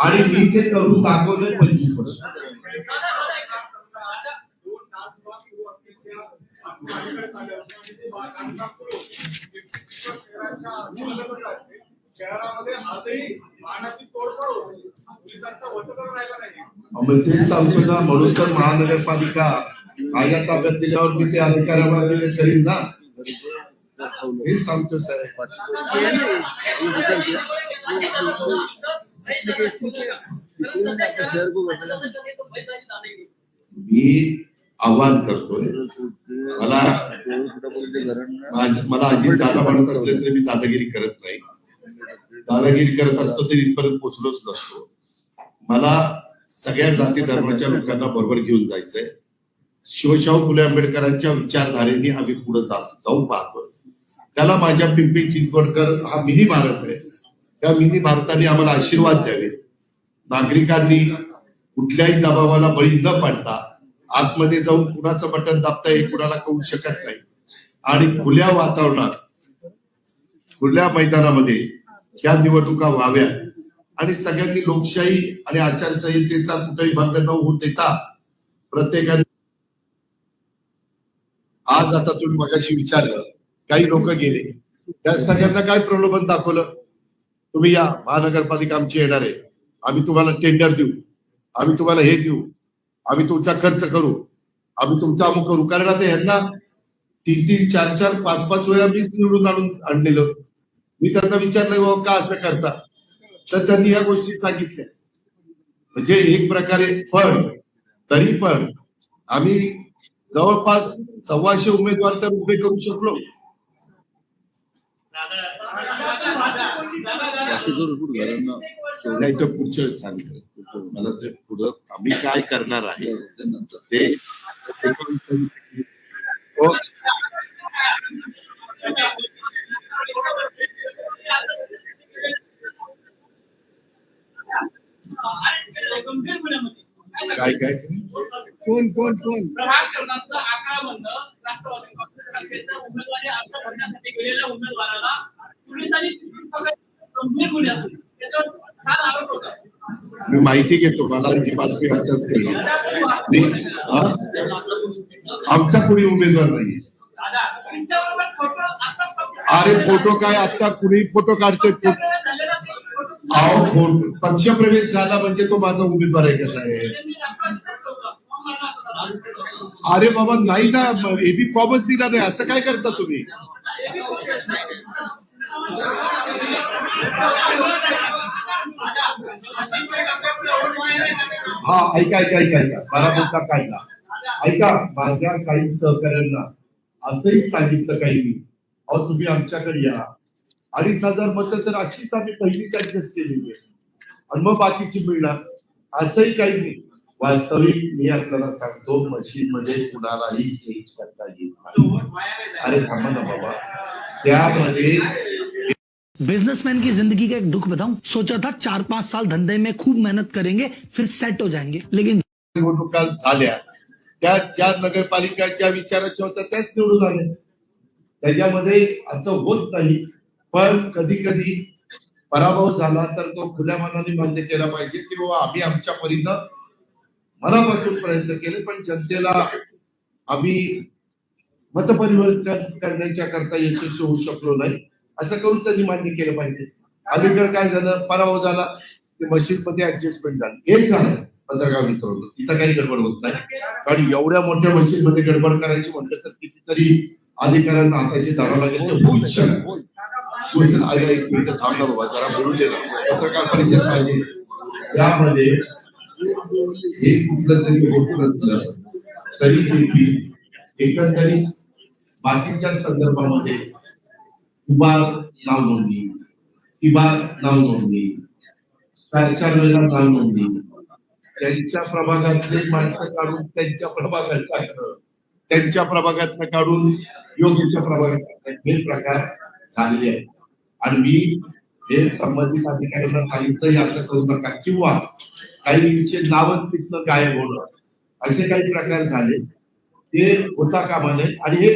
आणि मी ते करून दाखवलं 25 वर्ष. शहरामध्ये आजही पाण्याची तोडफोड पोलिसांचा वचक राहिला नाही. ते सांगतो ना, म्हणून तर महानगरपालिका माझ्या ताब्यात दिल्यावर मी ते अधिकाऱ्यांना करीन ना, हे सांगतो साहेब. मी आव्हान करतोय, मला अजित दादा म्हणत असले तरी मी दादागिरी करत नाही. दादागिरी करत असतो तरी इथपर्यंत पोहोचलोच नसतो. मला सगळ्या जाती धर्माच्या लोकांना बरोबर घेऊन जायचंय. शिवशाहू फुले आंबेडकरांच्या विचारधारेने आम्ही पुढे जाऊन पाहतोय. त्याला माझ्या पिंपरी चिंचवडकर हा मिनी भारत आहे, त्या मिनी भारताने आम्हाला आशीर्वाद द्यावेत. नागरिकांनी कुठल्याही दबावाला बळी न पडता आतमध्ये जाऊन कुणाचं बटन दाबता हे कुणाला कळू शकत नाही आणि खुल्या वातावरणात, खुल्या मैदानामध्ये ह्या निवडणुका व्हाव्या आणि सगळ्यांनी लोकशाही आणि आचारसंहितेचा कुठेही भंग न होऊ देता प्रत्येकाने, आज आता तुम्ही मगाशी विचारलं, काही लोक गेले, त्या सगळ्यांना काय प्रलोभन दाखवलं, तुम्ही या, महानगरपालिका आमची येणार आहे, आम्ही तुम्हाला टेंडर देऊ, आम्ही तुम्हाला हे देऊ, आम्ही तुमचा खर्च करू, आम्ही तुमचा अमुक करू. कारण आता ह्यांना 3-3, 4-4, 5-5 वेळा मीच निवडून आणलेलं. मी त्यांना विचारलं बाबा का असं करता, तर त्यांनी ह्या गोष्टी सांगितल्या. म्हणजे एक प्रकारे पण तरी पण आम्ही जवळपास 125 उमेदवार तर उभे करू शकलो. नाही तर पुढच्या सांगतो मला ते पुढं आम्ही काय करणार आहे ते. काय काय कोण प्रहार क्रमांक 11 मधनं राष्ट्रवादी काँग्रेस पक्षाच्या उमेदवारी अर्ज भरण्यासाठी गेलेल्या उमेदवाराला पोलिसांनी गंभीर गुन्हा त्याच्यावर काल आरोप होता. मी माहिती घेतो, मला ही बातमी आताच कळली. आमचा कोणी उमेदवार नाही. अरे फोटो काय, आता कुणी फोटो काढतोय? अहो पक्षप्रवेश झाला म्हणजे तो माझा उमेदवार आहे कसा आहे? अरे बाबा नाही ना, एबी फॉर्मच दिला नाही, असं काय करता तुम्ही? हा ऐका ऐका ऐका ऐका, मला मुद्दा काढला. ऐका, माझ्या काही सहकाऱ्यांना असंही सांगितलं काही मी, अहो तुम्ही आमच्याकडे या, 2,500 मतं तर अशीच आम्ही पहिलीच ऍडजस्ट केलेली आहे आणि मग बाकीची मिळणार, असंही काही नाही. वास्तविक मी आपल्याला सांगतो, मशीन मध्ये कुणालाही चेंज करता येत नाही. अरे थांबा ना बाबा, त्यामध्ये बिजनेसमैन की जिंदगी का एक दुख बताऊं, सोचा था 4-5 साल धंधे में खूब मेहनत करेंगे फिर सेट हो जाएंगे, लेकिन निवडणुका झाल्या त्या ज्या नगरपालिकाच्या विचाराच्या होत्या त्याच निवडून आल्या. त्याच्यामध्ये असं होत नाही, पण कधी कधी पराभव झाला तर तो खुल्या मनाने मान्य केला पाहिजे किंवा आम्ही आमच्या परीनं मनापासून प्रयत्न केले, पण जनतेला आम्ही मतपरिवर्तन करण्याच्या करता यशस्वी होऊ शकलो नाही, असं करून त्यांनी मान्य केलं पाहिजे. अलीकडे काय झालं, पराभव झाला, ते मशीन मध्ये ऍडजस्टमेंट झाली, एक झालं. पत्रकार मित्रांनो, तिथं काही गडबड होत नाही, कारण एवढ्या मोठ्या मशीन मध्ये गडबड करायची म्हटलं तर कितीतरी अधिकाऱ्यांना हाताशी धरावं लागेल. ते होऊ शकत. एक मिनिट थांबला बाबा, जरा बोलू दे ना, पत्रकार परिषद पाहिजे. त्यामध्ये हे कुठलं तरी होत नसलं तरी देखील एकंदरीत बाकीच्या संदर्भामध्ये उभार नाव नोंदणी, तिबार नाव नोंदणी, 4 वेळेला नाव नोंदणी, त्यांच्या प्रभागातले माणसं काढून त्यांच्या प्रभागात टाकणं, त्यांच्या प्रभागातनं काढून योग्यच्या प्रभागात, हे प्रकार झालेले आहेत. आणि मी हे संबंधित अधिकाऱ्यांना सांगितलं असं करू नका, किंवा काहींचे नावच तिथनं गायब होणं, असे काही प्रकार झाले, ते होता कामा नये. आणि हे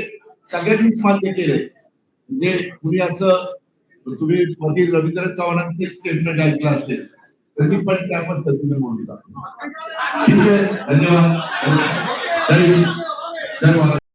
सगळ्यांनीच मान्य केले. म्हणजे तुम्ही असं, तुम्ही मध्ये रवींद्र चव्हाणांचं एक स्टेटमेंट ऐकलं असेल, तरी पण त्या पद्धतीने बोलता. ठीक आहे, धन्यवाद. जय हिंद, जय महाराष्ट्र.